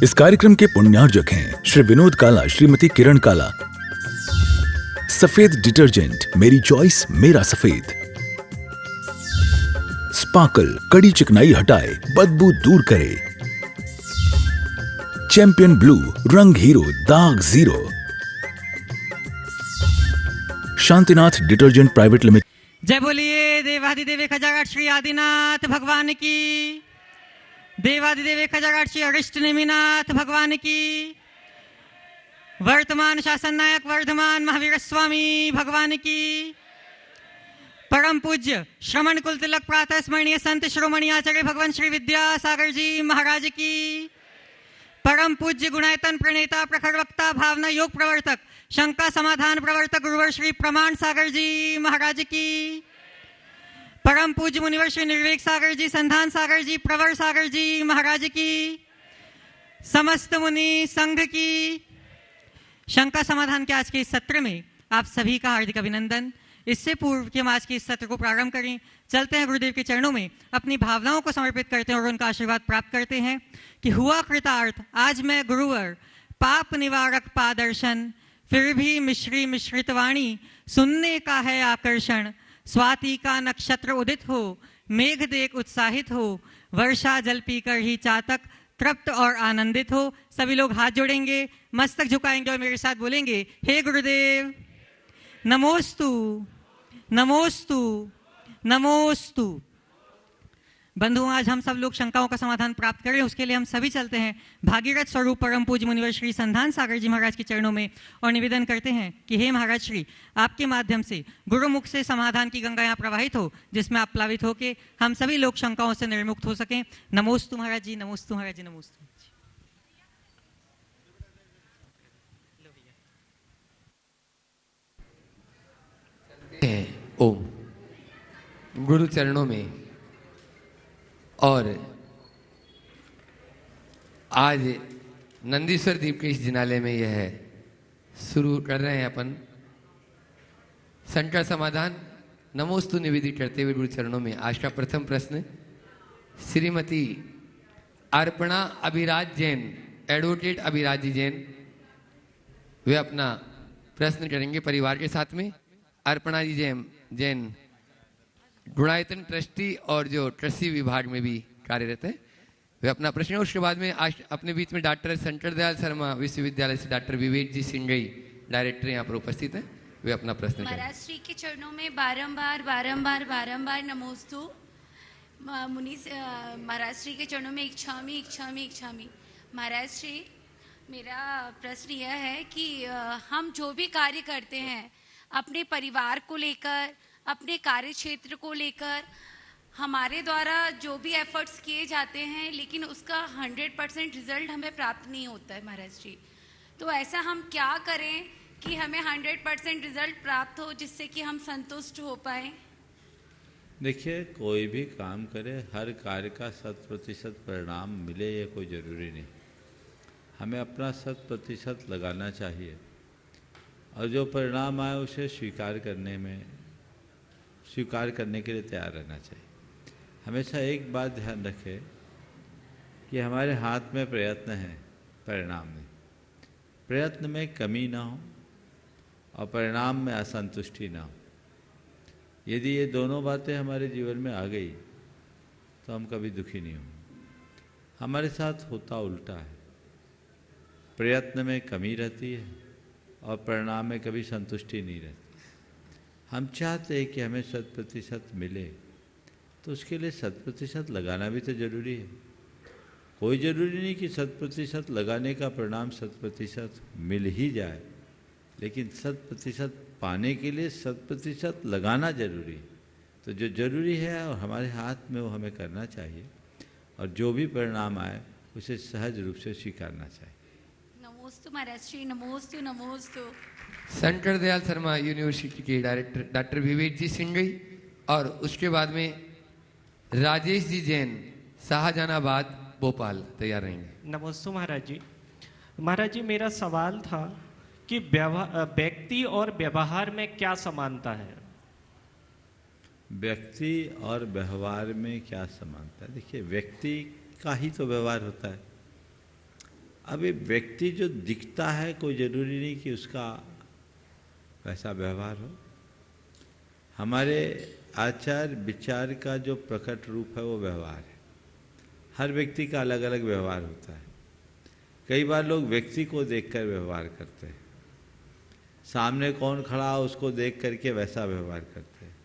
इस कार्यक्रम के पुण्यार्जक हैं श्री विनोद काला, श्रीमती किरण काला। सफेद डिटर्जेंट, मेरी चॉइस मेरा सफेद। स्पार्कल, कड़ी चिकनाई हटाए, बदबू दूर करे। चैंपियन ब्लू, रंग हीरो, दाग zero. Shantinath detergent private limited. जय बोलिए देवाधिदेव खजागढ़ श्री आदिनाथ भगवान की, देवाधिदेव खजागढ़ श्री अरिष्ट नेमिनाथ भगवान की, वर्तमान शासन नायक वर्धमान महावीर स्वामी भगवान की, परम पूज्य श्रमण कुल तिलक प्रातः स्मरणीय संत शिरोमणि आचार्य भगवान श्री विद्यासागर जी महाराज की, परम पूज्य गुणायतन प्रणेता प्रखर वक्ता भावना योग प्रवर्तक शंका समाधान प्रवर्तक गुरुवर श्री प्रमाण सागर जी महाराज की, परम पूज्य मुनिवर श्री निर्वेक सागर जी, संधान सागर जी, प्रवर सागर जी महाराज की, समस्त मुनि संघ की। शंका समाधान के आज के इस सत्र में आप सभी का हार्दिक अभिनंदन। इससे पूर्व कि हम आज के इस सत्र को प्रारंभ करें, चलते हैं गुरुदेव के चरणों में, अपनी भावनाओं को समर्पित करते हैं और उनका आशीर्वाद प्राप्त करते हैं कि हुआ कृतार्थ आज मैं गुरुवर, पाप निवारक पादर्शन, फिर भी मिश्री मिश्रित वाणी, सुनने का है आकर्षण। स्वाति का नक्षत्र उदित हो, मेघ देख उत्साहित हो, वर्षा जल पीकर ही चातक तृप्त और आनंदित हो। सभी लोग हाथ जोड़ेंगे, मस्तक झुकाएंगे और मेरे साथ बोलेंगे, हे गुरुदेव नमोस्तु नमोस्तु नमोस्तु। बंधुओं, आज हम सब लोग शंकाओं का समाधान प्राप्त करें, उसके लिए हम सभी चलते हैं भागीरथ स्वरूप परम पूज्य मुनिवर श्री संधान सागर जी महाराज के चरणों में और निवेदन करते हैं कि हे महाराज श्री, आपके माध्यम से गुरुमुख से समाधान की गंगा यहाँ प्रवाहित हो, जिसमें आप प्लावित होके हम सभी लोग शंकाओं से निर्मुक्त हो सकें। नमोस्तु महाराज जी, नमोस्तु महाराज जी, नमोस्तु। ओम गुरु चरणों में। और आज नंदीश्वर द्वीप के इस जिनालय में यह शुरू कर रहे हैं अपन संकट समाधान नमोस्तु निवेदित करते हुए गुरु चरणों में। आज का प्रथम प्रश्न श्रीमती अर्पणा अभिराज जैन, एडवोकेट अभिराज जी जैन, वे अपना प्रश्न करेंगे परिवार के साथ में। अर्पणा जी जैन गुणायतन ट्रस्टी और जो ट्रस्टी विभाग में भी कार्यरत है, वे अपना प्रश्न। उसके बाद में आज अपने बीच में डॉक्टर शंकर दयाल शर्मा विश्वविद्यालय से डॉक्टर विवेक जी सिंगई डायरेक्टर यहाँ पर उपस्थित हैं, वे अपना प्रश्न। महाराज श्री के चरणों में बारंबार बारंबार बारंबार नमोस्तु। मुनि महाराज श्री के चरणों में इच्छामी इच्छामी इच्छामी। महाराज श्री, मेरा प्रश्न यह है कि हम जो भी कार्य करते हैं अपने परिवार को लेकर, अपने कार्य क्षेत्र को लेकर, हमारे द्वारा जो भी एफर्ट्स किए जाते हैं, लेकिन उसका 100% रिजल्ट हमें प्राप्त नहीं होता है महाराज जी। तो ऐसा हम क्या करें कि हमें 100% रिजल्ट प्राप्त हो, जिससे कि हम संतुष्ट हो पाए? देखिए, कोई भी काम करे, हर कार्य का 100% परिणाम मिले ये कोई ज़रूरी नहीं। हमें अपना 100% लगाना चाहिए और जो परिणाम आए उसे स्वीकार करने के लिए तैयार रहना चाहिए। हमेशा एक बात ध्यान रखें कि हमारे हाथ में प्रयत्न है, परिणाम नहीं। प्रयत्न में कमी ना हो और परिणाम में असंतुष्टि ना हो। यदि ये दोनों बातें हमारे जीवन में आ गई तो हम कभी दुखी नहीं होंगे। हमारे साथ होता उल्टा है, प्रयत्न में कमी रहती है और परिणाम में कभी संतुष्टि नहीं रहती। हम चाहते हैं कि हमें 100% मिले, तो उसके लिए 100% लगाना भी तो जरूरी है। कोई ज़रूरी नहीं कि 100% लगाने का परिणाम 100% मिल ही जाए, लेकिन 100% पाने के लिए 100% लगाना जरूरी है। तो जो जरूरी है और हमारे हाथ में वो हमें करना चाहिए, और जो भी परिणाम आए उसे सहज रूप से स्वीकारना चाहिए। नमोस्तु महाराज श्री, नमोस्तु नमोस्तु। शंकर दयाल शर्मा यूनिवर्सिटी के डायरेक्टर डॉक्टर विवेक जी सिंगई और उसके बाद में राजेश जी जैन, शाहजहानाबाद भोपाल, तैयार रहेंगे। नमोस्तु महाराज जी। महाराज जी, मेरा सवाल था कि व्यक्ति और व्यवहार में क्या समानता है? व्यक्ति और व्यवहार में क्या समानता है? देखिए, व्यक्ति का ही तो व्यवहार होता है। अभी व्यक्ति जो दिखता है कोई ज़रूरी नहीं कि उसका वैसा व्यवहार हो। हमारे आचार विचार का जो प्रकट रूप है वो व्यवहार है। हर व्यक्ति का अलग अलग व्यवहार होता है। कई बार लोग व्यक्ति को देखकर व्यवहार करते हैं, सामने कौन खड़ा हो उसको देख करके वैसा व्यवहार करते हैं।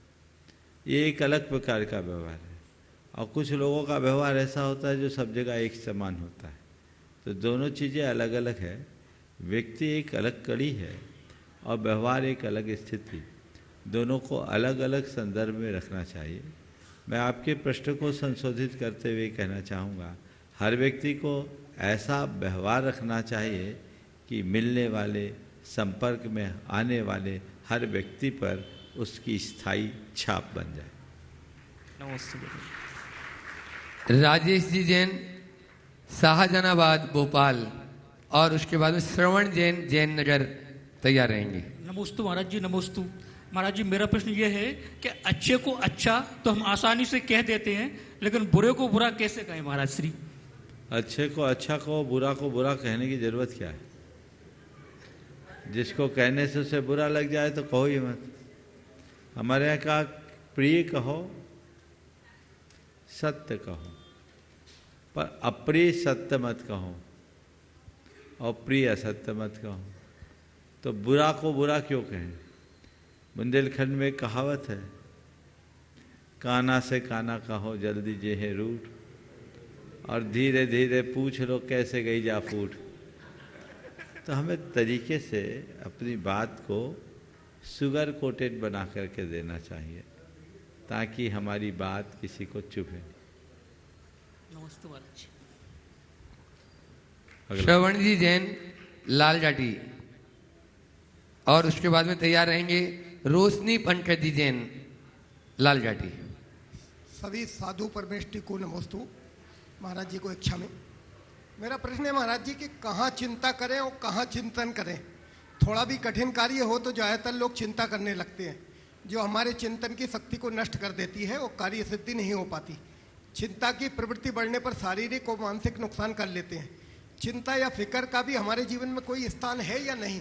ये एक अलग प्रकार का व्यवहार है। और कुछ लोगों का व्यवहार ऐसा होता है जो सब जगह एक समान होता है। तो दोनों चीज़ें अलग अलग है। व्यक्ति एक अलग कड़ी है और व्यवहार एक अलग स्थिति। दोनों को अलग अलग संदर्भ में रखना चाहिए। मैं आपके प्रश्न को संशोधित करते हुए कहना चाहूँगा, हर व्यक्ति को ऐसा व्यवहार रखना चाहिए कि मिलने वाले, संपर्क में आने वाले हर व्यक्ति पर उसकी स्थायी छाप बन जाए। नमस्ते। राजेश जी जैन, शाहजहानाबाद भोपाल, और उसके बाद में श्रवण जैन, जैन नगर तैयार रहेंगे। नमोस्तु महाराज जी, नमोस्तु महाराज जी। मेरा प्रश्न ये है कि अच्छे को अच्छा तो हम आसानी से कह देते हैं, लेकिन बुरे को बुरा कैसे कहें महाराज श्री? अच्छे को अच्छा कहो, बुरा को बुरा कहने की जरूरत क्या है? जिसको कहने से उसे बुरा लग जाए तो कहो ही मत। हमारे यहाँ कहा प्रिय कहो, सत्य कहो, पर अप्रिय सत्य मत कहो और प्रिय असत्य मत कहो। तो बुरा को बुरा क्यों कहें? बुंदेलखंड में कहावत है, काना से काना कहो जल्दी जे है रूठ, और धीरे धीरे पूछ लो कैसे गई जा फूट। तो हमें तरीके से अपनी बात को शुगर कोटेड बना करके देना चाहिए ताकि हमारी बात किसी को चुभे। नमस्ते महाराज जी। श्रवण जी जैन, लाल जाटी, और उसके बाद में तैयार रहेंगे रोशनी पंकज जी जैन, लाल जाटी। सभी साधु परमेष्टि को नमोस्तु। महाराज जी को इच्छा में मेरा प्रश्न है महाराज जी कि कहाँ चिंता करें और कहाँ चिंतन करें। थोड़ा भी कठिन कार्य हो तो ज़्यादातर लोग चिंता करने लगते हैं, जो हमारे चिंतन की शक्ति को नष्ट कर देती है और कार्य सिद्धि नहीं हो पाती। चिंता की प्रवृत्ति बढ़ने पर शारीरिक और मानसिक नुकसान कर लेते हैं। चिंता या फिक्र का भी हमारे जीवन में कोई स्थान है या नहीं?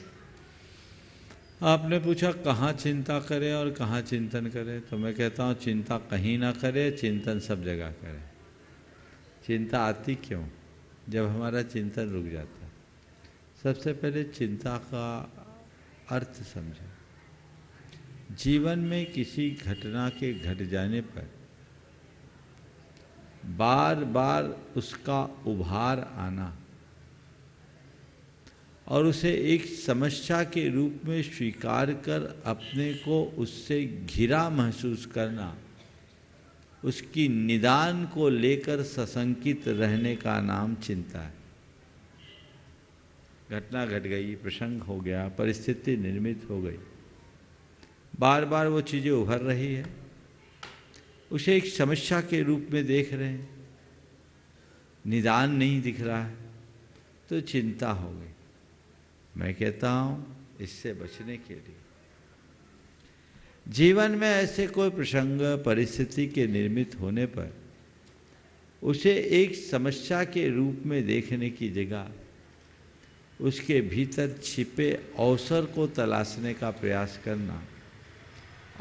आपने पूछा कहाँ चिंता करें और कहाँ चिंतन करें, तो मैं कहता हूँ चिंता कहीं ना करें, चिंतन सब जगह करें। चिंता आती क्यों? जब हमारा चिंतन रुक जाता है। सबसे पहले चिंता का अर्थ समझें। जीवन में किसी घटना के घट जाने पर बार बार उसका उभार आना और उसे एक समस्या के रूप में स्वीकार कर अपने को उससे घिरा महसूस करना, उसकी निदान को लेकर सशंकित रहने का नाम चिंता है। घटना घट गई, प्रसंग हो गया, परिस्थिति निर्मित हो गई, बार बार वो चीज़ें उभर रही है, उसे एक समस्या के रूप में देख रहे हैं, निदान नहीं दिख रहा है, तो चिंता हो गई। मैं कहता हूँ इससे बचने के लिए जीवन में ऐसे कोई प्रसंग, परिस्थिति के निर्मित होने पर उसे एक समस्या के रूप में देखने की जगह उसके भीतर छिपे अवसर को तलाशने का प्रयास करना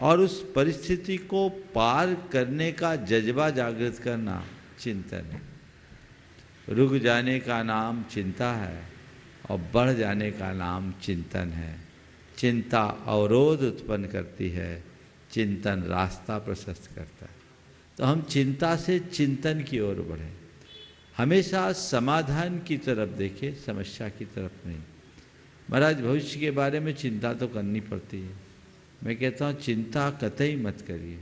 और उस परिस्थिति को पार करने का जज्बा जागृत करना चिंतन है। रुक जाने का नाम चिंता है और बढ़ जाने का नाम चिंतन है। चिंता अवरोध उत्पन्न करती है, चिंतन रास्ता प्रशस्त करता है। तो हम चिंता से चिंतन की ओर बढ़ें, हमेशा समाधान की तरफ देखें, समस्या की तरफ नहीं। महाराज भविष्य के बारे में चिंता तो करनी पड़ती है। मैं कहता हूँ चिंता कतई मत करिए,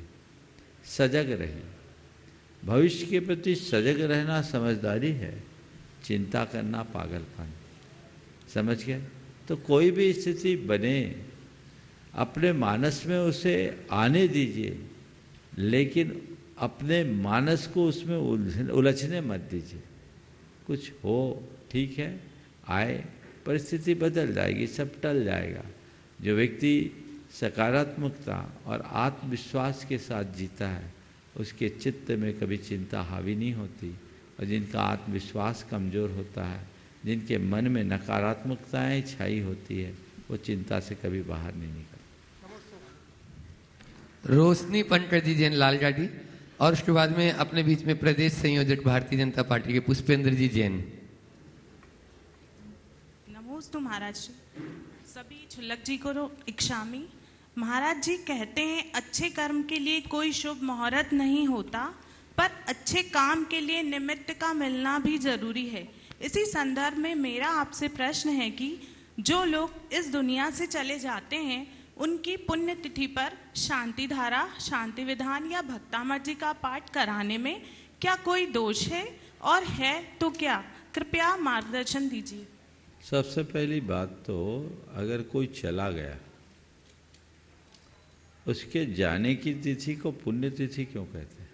सजग रहिए। भविष्य के प्रति सजग रहना समझदारी है, चिंता करना पागलपन। समझ गए? तो कोई भी स्थिति बने अपने मानस में उसे आने दीजिए, लेकिन अपने मानस को उसमें उलझने मत दीजिए। कुछ हो ठीक है, आए, परिस्थिति बदल जाएगी, सब टल जाएगा। जो व्यक्ति सकारात्मकता और आत्मविश्वास के साथ जीता है उसके चित्त में कभी चिंता हावी नहीं होती, और जिनका आत्मविश्वास कमज़ोर होता है जिनके मन में नकारात्मकताएं छाई होती है वो चिंता से कभी बाहर नहीं निकलते। रोशनी पंकजी जैन लालगाटी, और उसके बाद में अपने बीच में प्रदेश संयोजक भारतीय जनता पार्टी के पुष्पेंद्र जी जैन। नमोस्तु महाराज, सभी छुल्लक जी को इक्षामी। महाराज जी कहते हैं अच्छे कर्म के लिए कोई शुभ मुहूर्त नहीं होता, पर अच्छे काम के लिए निमित्त का मिलना भी जरूरी है। इसी संदर्भ में मेरा आपसे प्रश्न है कि जो लोग इस दुनिया से चले जाते हैं उनकी पुण्य तिथि पर शांति धारा, शांति विधान या भक्तामर्जी का पाठ कराने में क्या कोई दोष है, और है तो क्या? कृपया मार्गदर्शन दीजिए। सबसे पहली बात तो अगर कोई चला गया उसके जाने की तिथि को पुण्य तिथि क्यों कहते हैं?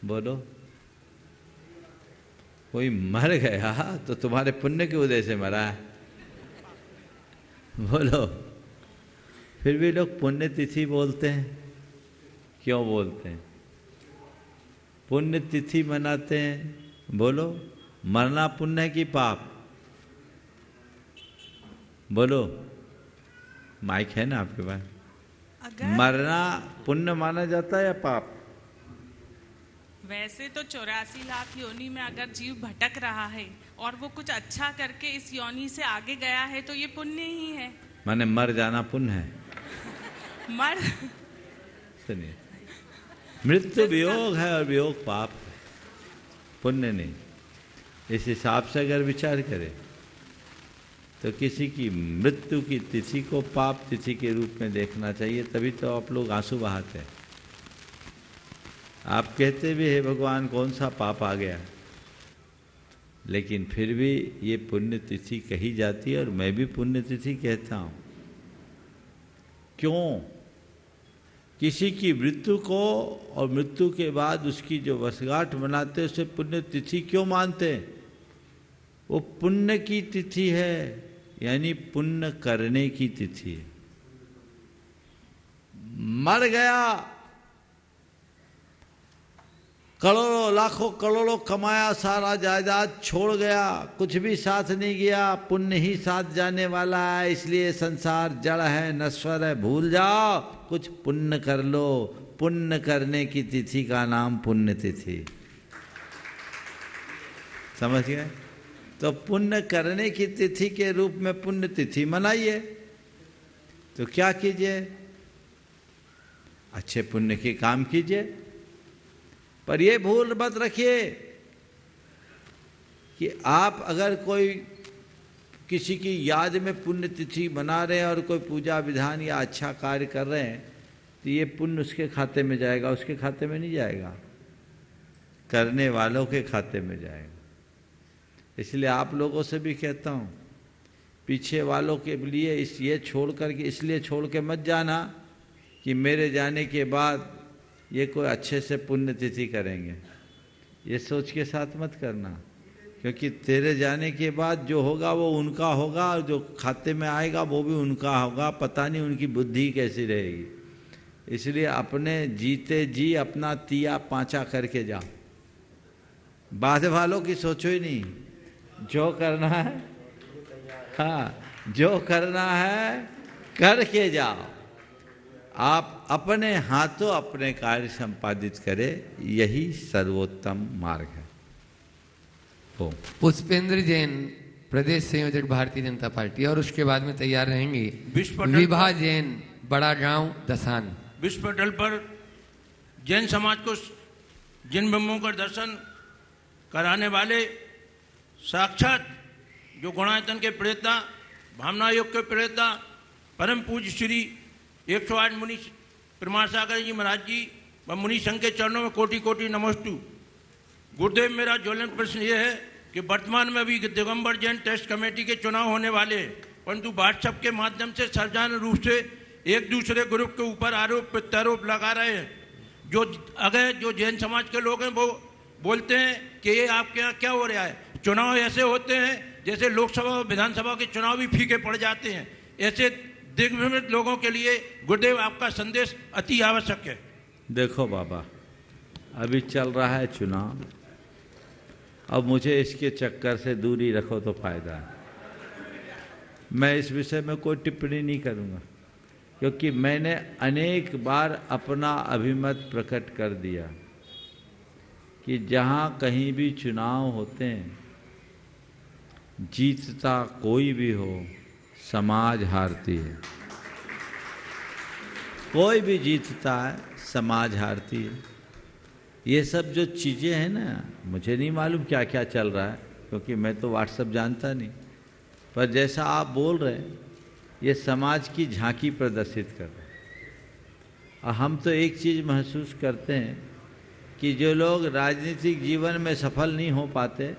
बोलो। कोई मर गया तो तुम्हारे पुण्य की वजह से मरा है, बोलो। फिर भी लोग पुण्य तिथि बोलते हैं, क्यों बोलते हैं? पुण्य तिथि मनाते हैं, बोलो। मरना पुण्य है कि पाप? बोलो, माइक है ना आपके पास। मरना पुण्य माना जाता है या पाप? वैसे तो 84 लाख योनि में अगर जीव भटक रहा है और वो कुछ अच्छा करके इस योनि से आगे गया है तो ये पुण्य ही है। माने मर जाना पुण्य है? मर सुनिए, मृत्यु वियोग है और वियोग पाप है, पुण्य नहीं। इस हिसाब से अगर विचार करें तो किसी की मृत्यु की तिथि को पाप तिथि के रूप में देखना चाहिए, तभी तो आप लोग आंसू बहाते हैं। आप कहते भी हे भगवान कौन सा पाप आ गया, लेकिन फिर भी ये पुण्य तिथि कही जाती है और मैं भी पुण्य तिथि कहता हूँ। क्यों? किसी की मृत्यु को और मृत्यु के बाद उसकी जो वर्षगांठ मनाते हैं उसे पुण्य तिथि क्यों मानते हैं? वो पुण्य की तिथि है, यानी पुण्य करने की तिथि है। मर गया, करोड़ों लाखों करोड़ों कमाया, सारा जायदाद छोड़ गया, कुछ भी साथ नहीं गया, पुण्य ही साथ जाने वाला है। इसलिए संसार जड़ है, नश्वर है, भूल जाओ, कुछ पुण्य कर लो। पुण्य करने की तिथि का नाम पुण्य तिथि। समझ गए? तो पुण्य करने की तिथि के रूप में पुण्य तिथि मनाइए। तो क्या कीजिए? अच्छे पुण्य के काम कीजिए, पर ये भूल मत रखिए कि आप अगर कोई किसी की याद में पुण्य तिथि मना रहे हैं और कोई पूजा विधान या अच्छा कार्य कर रहे हैं तो ये पुण्य उसके खाते में जाएगा, उसके खाते में नहीं जाएगा, करने वालों के खाते में जाएगा। इसलिए आप लोगों से भी कहता हूँ, पीछे वालों के लिए ये छोड़ करके इसलिए छोड़ के मत जाना कि मेरे जाने के बाद ये कोई अच्छे से पुण्य तिथि करेंगे। ये सोच के साथ मत करना, क्योंकि तेरे जाने के बाद जो होगा वो उनका होगा और जो खाते में आएगा वो भी उनका होगा। पता नहीं उनकी बुद्धि कैसी रहेगी। इसलिए अपने जीते जी अपना तिया पाँचा करके जाओ। बाद वालों की सोचो ही नहीं, जो करना है, हाँ, जो करना है करके जाओ। आप अपने हाथों अपने कार्य संपादित करें, यही सर्वोत्तम मार्ग है। पुष्पेंद्र जैन, प्रदेश संयोजक भारतीय जनता पार्टी, और उसके बाद में तैयार रहेंगे विभा जैन, बड़ा गांव दसान। विश्व पटल पर जैन समाज को जिन ब्रह्मों का दर्शन कराने वाले साक्षात जो गुणायतन के प्रेता, भावना योग के प्रेता, परम पूज्य श्री 108 मुनि प्रमाण सागर जी महाराज जी व मुनि संघ के चरणों में कोटि कोटि नमोस्तु। गुरुदेव, मेरा ज्वलन प्रश्न ये है कि वर्तमान में अभी दिगंबर जैन ट्रस्ट कमेटी के चुनाव होने वाले हैं, परंतु व्हाट्सएप के माध्यम से सार्वजनिक रूप से एक दूसरे ग्रुप के ऊपर आरोप प्रत्यारोप लगा रहे हैं। जो जैन समाज के लोग हैं वो बोलते हैं कि ये आपके यहाँ क्या हो रहा है, चुनाव ऐसे होते हैं जैसे लोकसभा और विधानसभा के चुनाव भी फीके पड़ जाते हैं। ऐसे दिग्भ्रमित लोगों के लिए गुरुदेव आपका संदेश अति आवश्यक है। देखो बाबा, अभी चल रहा है चुनाव, अब मुझे इसके चक्कर से दूरी रखो तो फायदा है। मैं इस विषय में कोई टिप्पणी नहीं करूँगा, क्योंकि मैंने अनेक बार अपना अभिमत प्रकट कर दिया कि जहाँ कहीं भी चुनाव होते हैं, जीतता कोई भी हो, समाज हारती है। कोई भी जीतता है, समाज हारती है। ये सब जो चीज़ें हैं ना, मुझे नहीं मालूम क्या क्या चल रहा है, क्योंकि मैं तो व्हाट्सएप जानता नहीं, पर जैसा आप बोल रहे हैं ये समाज की झांकी प्रदर्शित कर रहे हैं। और हम तो एक चीज़ महसूस करते हैं कि जो लोग राजनीतिक जीवन में सफल नहीं हो पाते,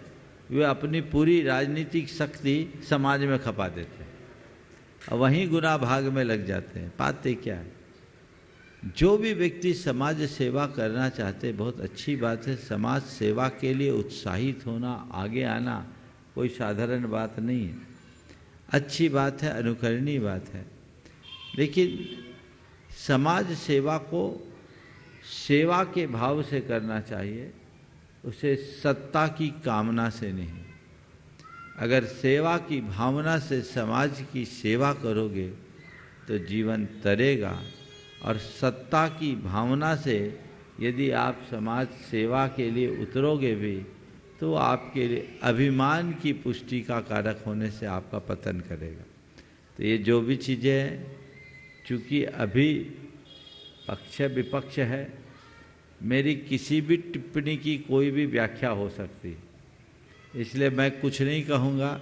वे अपनी पूरी राजनीतिक शक्ति समाज में खपा देते हैं और वहीं गुनाह भाग में लग जाते हैं। पाते क्या है, जो भी व्यक्ति समाज सेवा करना चाहते, बहुत अच्छी बात है। समाज सेवा के लिए उत्साहित होना, आगे आना कोई साधारण बात नहीं है, अच्छी बात है, अनुकरणीय बात है। लेकिन समाज सेवा को सेवा के भाव से करना चाहिए, उसे सत्ता की कामना से नहीं। अगर सेवा की भावना से समाज की सेवा करोगे तो जीवन तरेगा, और सत्ता की भावना से यदि आप समाज सेवा के लिए उतरोगे भी तो आपके लिए अभिमान की पुष्टि का कारक होने से आपका पतन करेगा। तो ये जो भी चीज़ें हैं, चूँकि अभी पक्ष विपक्ष है, मेरी किसी भी टिप्पणी की कोई भी व्याख्या हो सकती है, इसलिए मैं कुछ नहीं कहूँगा,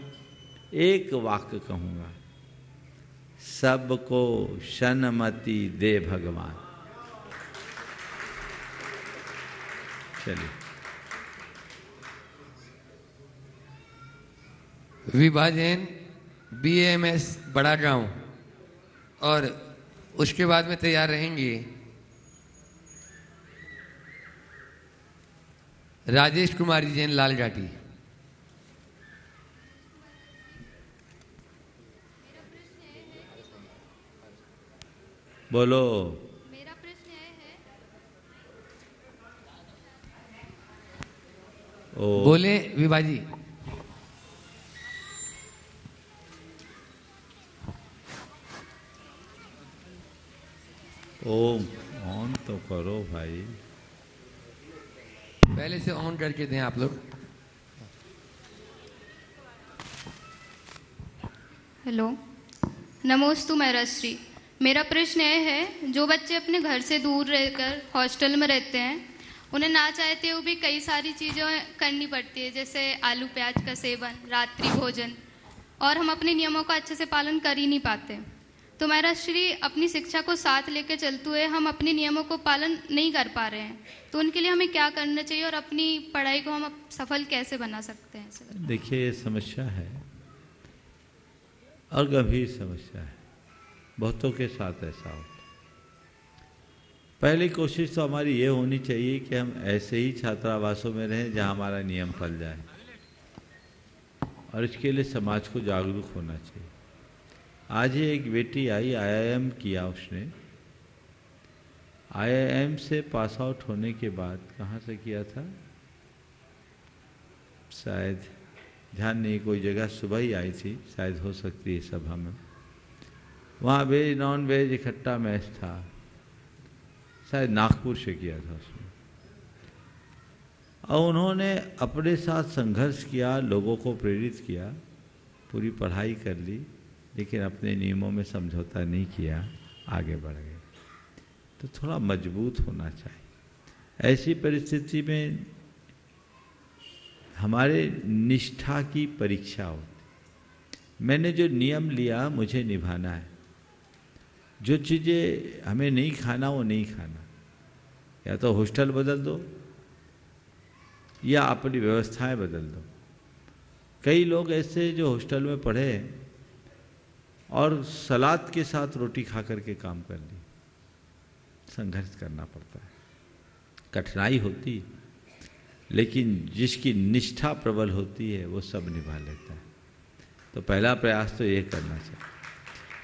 एक वाक्य कहूँगा, सबको सन्मति दे भगवान। चलिए। विभाजन BAMS बड़ा गांव, और उसके बाद में तैयार रहेंगे राजेश कुमारी जैन लाल घाटी। बोलो। मेरा प्रश्न है बोले विभाजी। ओम ऑन तो करो भाई, पहले से ऑन करके दें आप लोग। हेलो, नमोस्तु महराश्री। मेरा प्रश्न यह है, जो बच्चे अपने घर से दूर रहकर हॉस्टल में रहते हैं, उन्हें ना चाहते हुए भी कई सारी चीज़ें करनी पड़ती है, जैसे आलू प्याज का सेवन, रात्रि भोजन, और हम अपने नियमों का अच्छे से पालन कर ही नहीं पाते। तो महराश्री, अपनी शिक्षा को साथ लेकर चलते हुए हम अपने नियमों को पालन नहीं कर पा रहे हैं, तो उनके लिए हमें क्या करना चाहिए और अपनी पढ़ाई को हम सफल कैसे बना सकते हैं? देखिए, ये समस्या है और गंभीर समस्या है, बहुतों के साथ ऐसा होता है। पहली कोशिश तो हमारी ये होनी चाहिए कि हम ऐसे ही छात्रावासों में रहें जहां हमारा नियम फल जाए, और इसके लिए समाज को जागरूक होना चाहिए। आज ही एक बेटी आई, IIM किया उसने। IIM से पास आउट होने के बाद कहाँ से किया था, शायद ध्यान नहीं, कोई जगह सुबह ही आई थी, शायद हो सकती है सभा में। वहाँ वेज नॉन वेज इकट्ठा मैच था, शायद नागपुर से किया था उसने। और उन्होंने अपने साथ संघर्ष किया, लोगों को प्रेरित किया, पूरी पढ़ाई कर ली, लेकिन अपने नियमों में समझौता नहीं किया, आगे बढ़ गए। तो थोड़ा मजबूत होना चाहिए। ऐसी परिस्थिति में हमारे निष्ठा की परीक्षा होती। मैंने जो नियम लिया मुझे निभाना है। जो चीज़ें हमें नहीं खाना वो नहीं खाना, या तो हॉस्टल बदल दो या अपनी व्यवस्थाएं बदल दो। कई लोग ऐसे जो हॉस्टल में पढ़े और सलाद के साथ रोटी खा करके काम कर ली। संघर्ष करना पड़ता है, कठिनाई होती, लेकिन जिसकी निष्ठा प्रबल होती है वो सब निभा लेता है। तो पहला प्रयास तो ये करना चाहिए।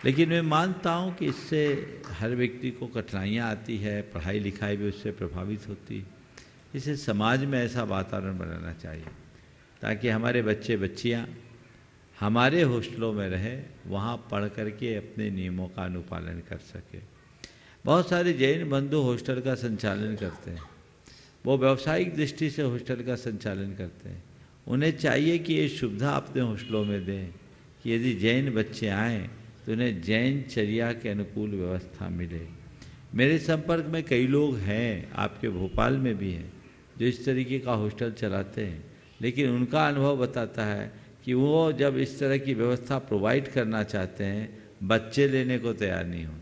लेकिन मैं मानता हूँ कि इससे हर व्यक्ति को कठिनाइयाँ आती है, पढ़ाई लिखाई भी उससे प्रभावित होती है। इसे समाज में ऐसा वातावरण बनाना चाहिए ताकि हमारे बच्चे बच्चियाँ हमारे हॉस्टलों में रहें, वहाँ पढ़ करके अपने नियमों का अनुपालन कर सके। बहुत सारे जैन बंधु हॉस्टल का संचालन करते हैं, वो व्यावसायिक दृष्टि से हॉस्टल का संचालन करते हैं। उन्हें चाहिए कि ये सुविधा अपने हॉस्टलों में दें कि यदि जैन बच्चे आएँ तो उन्हें जैन चर्या के अनुकूल व्यवस्था मिले। मेरे संपर्क में कई लोग हैं, आपके भोपाल में भी हैं, जो इस तरीके का हॉस्टल चलाते हैं, लेकिन उनका अनुभव बताता है कि वो जब इस तरह की व्यवस्था प्रोवाइड करना चाहते हैं, बच्चे लेने को तैयार नहीं हो।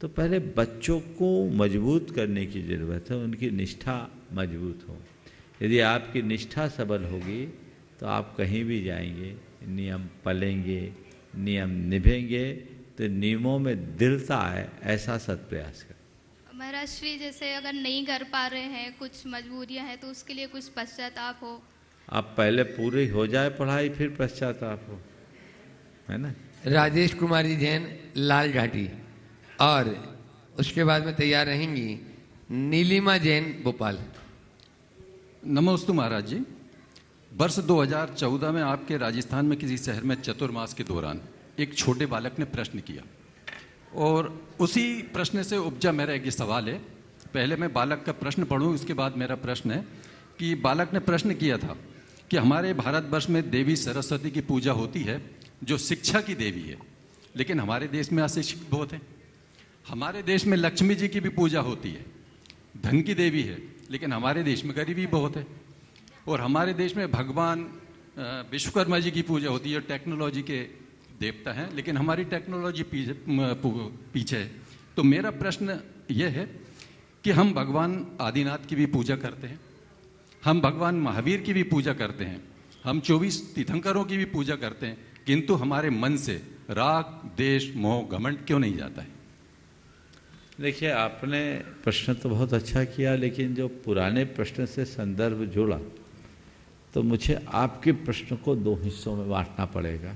तो पहले बच्चों को मजबूत करने की ज़रूरत है, उनकी निष्ठा मजबूत हो। यदि आपकी निष्ठा सबल होगी तो आप कहीं भी जाएंगे, नियम पलेंगे, नियम निभेंगे, तो नियमों में दृढ़ता है, ऐसा सत्प्रयास करें। महाराज श्री, जैसे अगर नहीं कर पा रहे हैं, कुछ मजबूरियां हैं, तो उसके लिए कुछ पश्चाताप हो? आप पहले पूरी हो जाए पढ़ाई, फिर पश्चाताप हो, है ना। राजेश कुमारी जैन, लाल घाटी, और उसके बाद में तैयार रहेंगी नीलिमा जैन, भोपाल। नमोस्तु महाराज जी। वर्ष 2014 में आपके राजस्थान में किसी शहर में चतुर्मास के दौरान एक छोटे बालक ने प्रश्न किया, और उसी प्रश्न से उपजा मेरा एक सवाल है। पहले मैं बालक का प्रश्न पढ़ूं, उसके बाद मेरा प्रश्न है कि बालक ने प्रश्न किया था कि हमारे भारतवर्ष में देवी सरस्वती की पूजा होती है जो शिक्षा की देवी है, लेकिन हमारे देश में अशिक्षित बहुत हैं। हमारे देश में लक्ष्मी जी की भी पूजा होती है, धन की देवी है, लेकिन हमारे देश में गरीबी बहुत है। और हमारे देश में भगवान विश्वकर्मा जी की पूजा होती है, टेक्नोलॉजी के देवता हैं, लेकिन हमारी टेक्नोलॉजी पीछे है। तो मेरा प्रश्न यह है कि हम भगवान आदिनाथ की भी पूजा करते हैं, हम भगवान महावीर की भी पूजा करते हैं, हम 24 तीर्थंकरों की भी पूजा करते हैं, किंतु हमारे मन से राग, देश, मोह, घमंड क्यों नहीं जाता है? देखिए, आपने प्रश्न तो बहुत अच्छा किया, लेकिन जो पुराने प्रश्न से संदर्भ जोड़ा, तो मुझे आपके प्रश्न को 2 हिस्सों में बांटना पड़ेगा।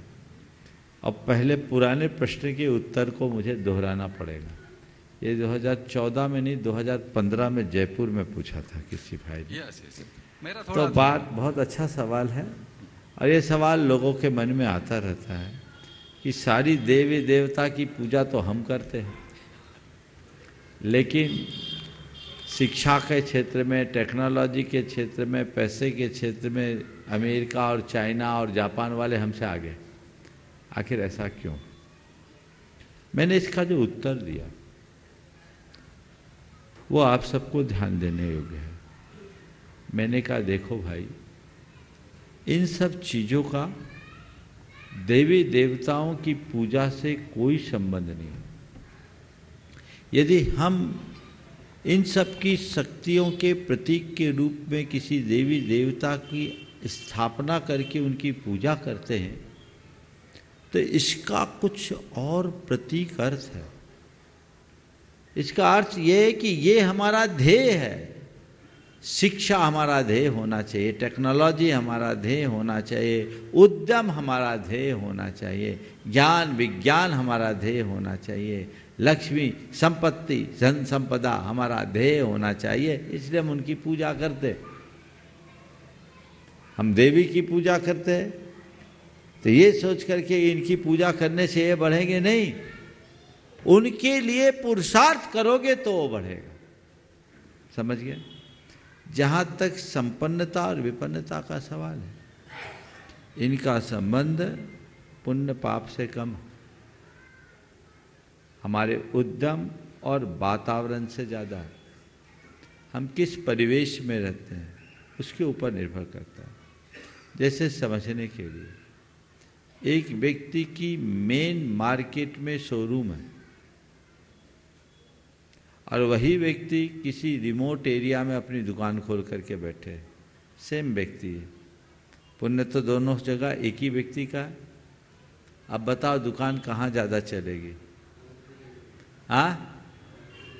अब पहले पुराने प्रश्न के उत्तर को मुझे दोहराना पड़ेगा। ये 2014 में नहीं, 2015 में जयपुर में पूछा था किसी भाई ने। तो बात बहुत अच्छा सवाल है, और ये सवाल लोगों के मन में आता रहता है कि सारी देवी देवता की पूजा तो हम करते हैं, लेकिन शिक्षा के क्षेत्र में, टेक्नोलॉजी के क्षेत्र में, पैसे के क्षेत्र में अमेरिका और चाइना और जापान वाले हमसे आगे। आखिर ऐसा क्यों? मैंने इसका जो उत्तर दिया वो आप सबको ध्यान देने योग्य है। मैंने कहा, देखो भाई, इन सब चीज़ों का देवी देवताओं की पूजा से कोई संबंध नहीं है। यदि हम इन सब की शक्तियों के प्रतीक के रूप में किसी देवी देवता की स्थापना करके उनकी पूजा करते हैं, तो इसका कुछ और प्रतीक अर्थ है। इसका अर्थ ये है कि ये हमारा ध्येय है। शिक्षा हमारा ध्येय होना चाहिए, टेक्नोलॉजी हमारा ध्येय होना चाहिए, उद्यम हमारा ध्येय होना चाहिए, ज्ञान विज्ञान हमारा ध्येय होना चाहिए, लक्ष्मी संपत्ति धन संपदा हमारा ध्येय होना चाहिए। इसलिए हम उनकी पूजा करते। हम देवी की पूजा करते हैं तो ये सोच करके इनकी पूजा करने से ये बढ़ेंगे नहीं, उनके लिए पुरुषार्थ करोगे तो वो बढ़ेगा। समझ गए? जहाँ तक संपन्नता और विपन्नता का सवाल है, इनका संबंध पुण्य पाप से कम है, हमारे उद्यम और वातावरण से ज़्यादा है। हम किस परिवेश में रहते हैं उसके ऊपर निर्भर करता है। जैसे समझने के लिए, एक व्यक्ति की मेन मार्केट में शोरूम है और वही व्यक्ति किसी रिमोट एरिया में अपनी दुकान खोल करके बैठे है, सेम व्यक्ति है, पुण्य तो दोनों जगह एक ही व्यक्ति का है। अब बताओ दुकान कहाँ ज़्यादा चलेगी? हाँ,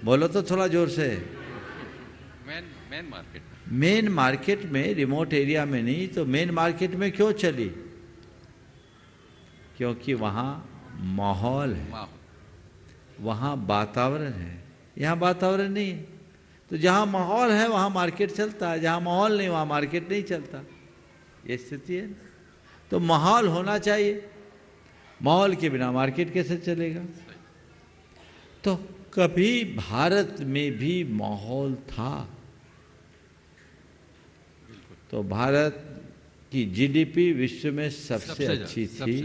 बोलो तो थोड़ा जोर से। मेन मार्केट में, रिमोट एरिया में नहीं, तो मेन मार्केट में क्यों चली? क्योंकि वहाँ माहौल है, वहाँ वातावरण है। यहाँ वातावरण नहीं है, तो जहाँ माहौल है वहाँ मार्केट चलता है, जहाँ माहौल नहीं वहाँ मार्केट नहीं चलता। ये स्थिति है। तो माहौल होना चाहिए, माहौल के बिना मार्केट कैसे चलेगा? तो कभी भारत में भी माहौल था तो भारत की जीडीपी विश्व में सबसे अच्छी थी।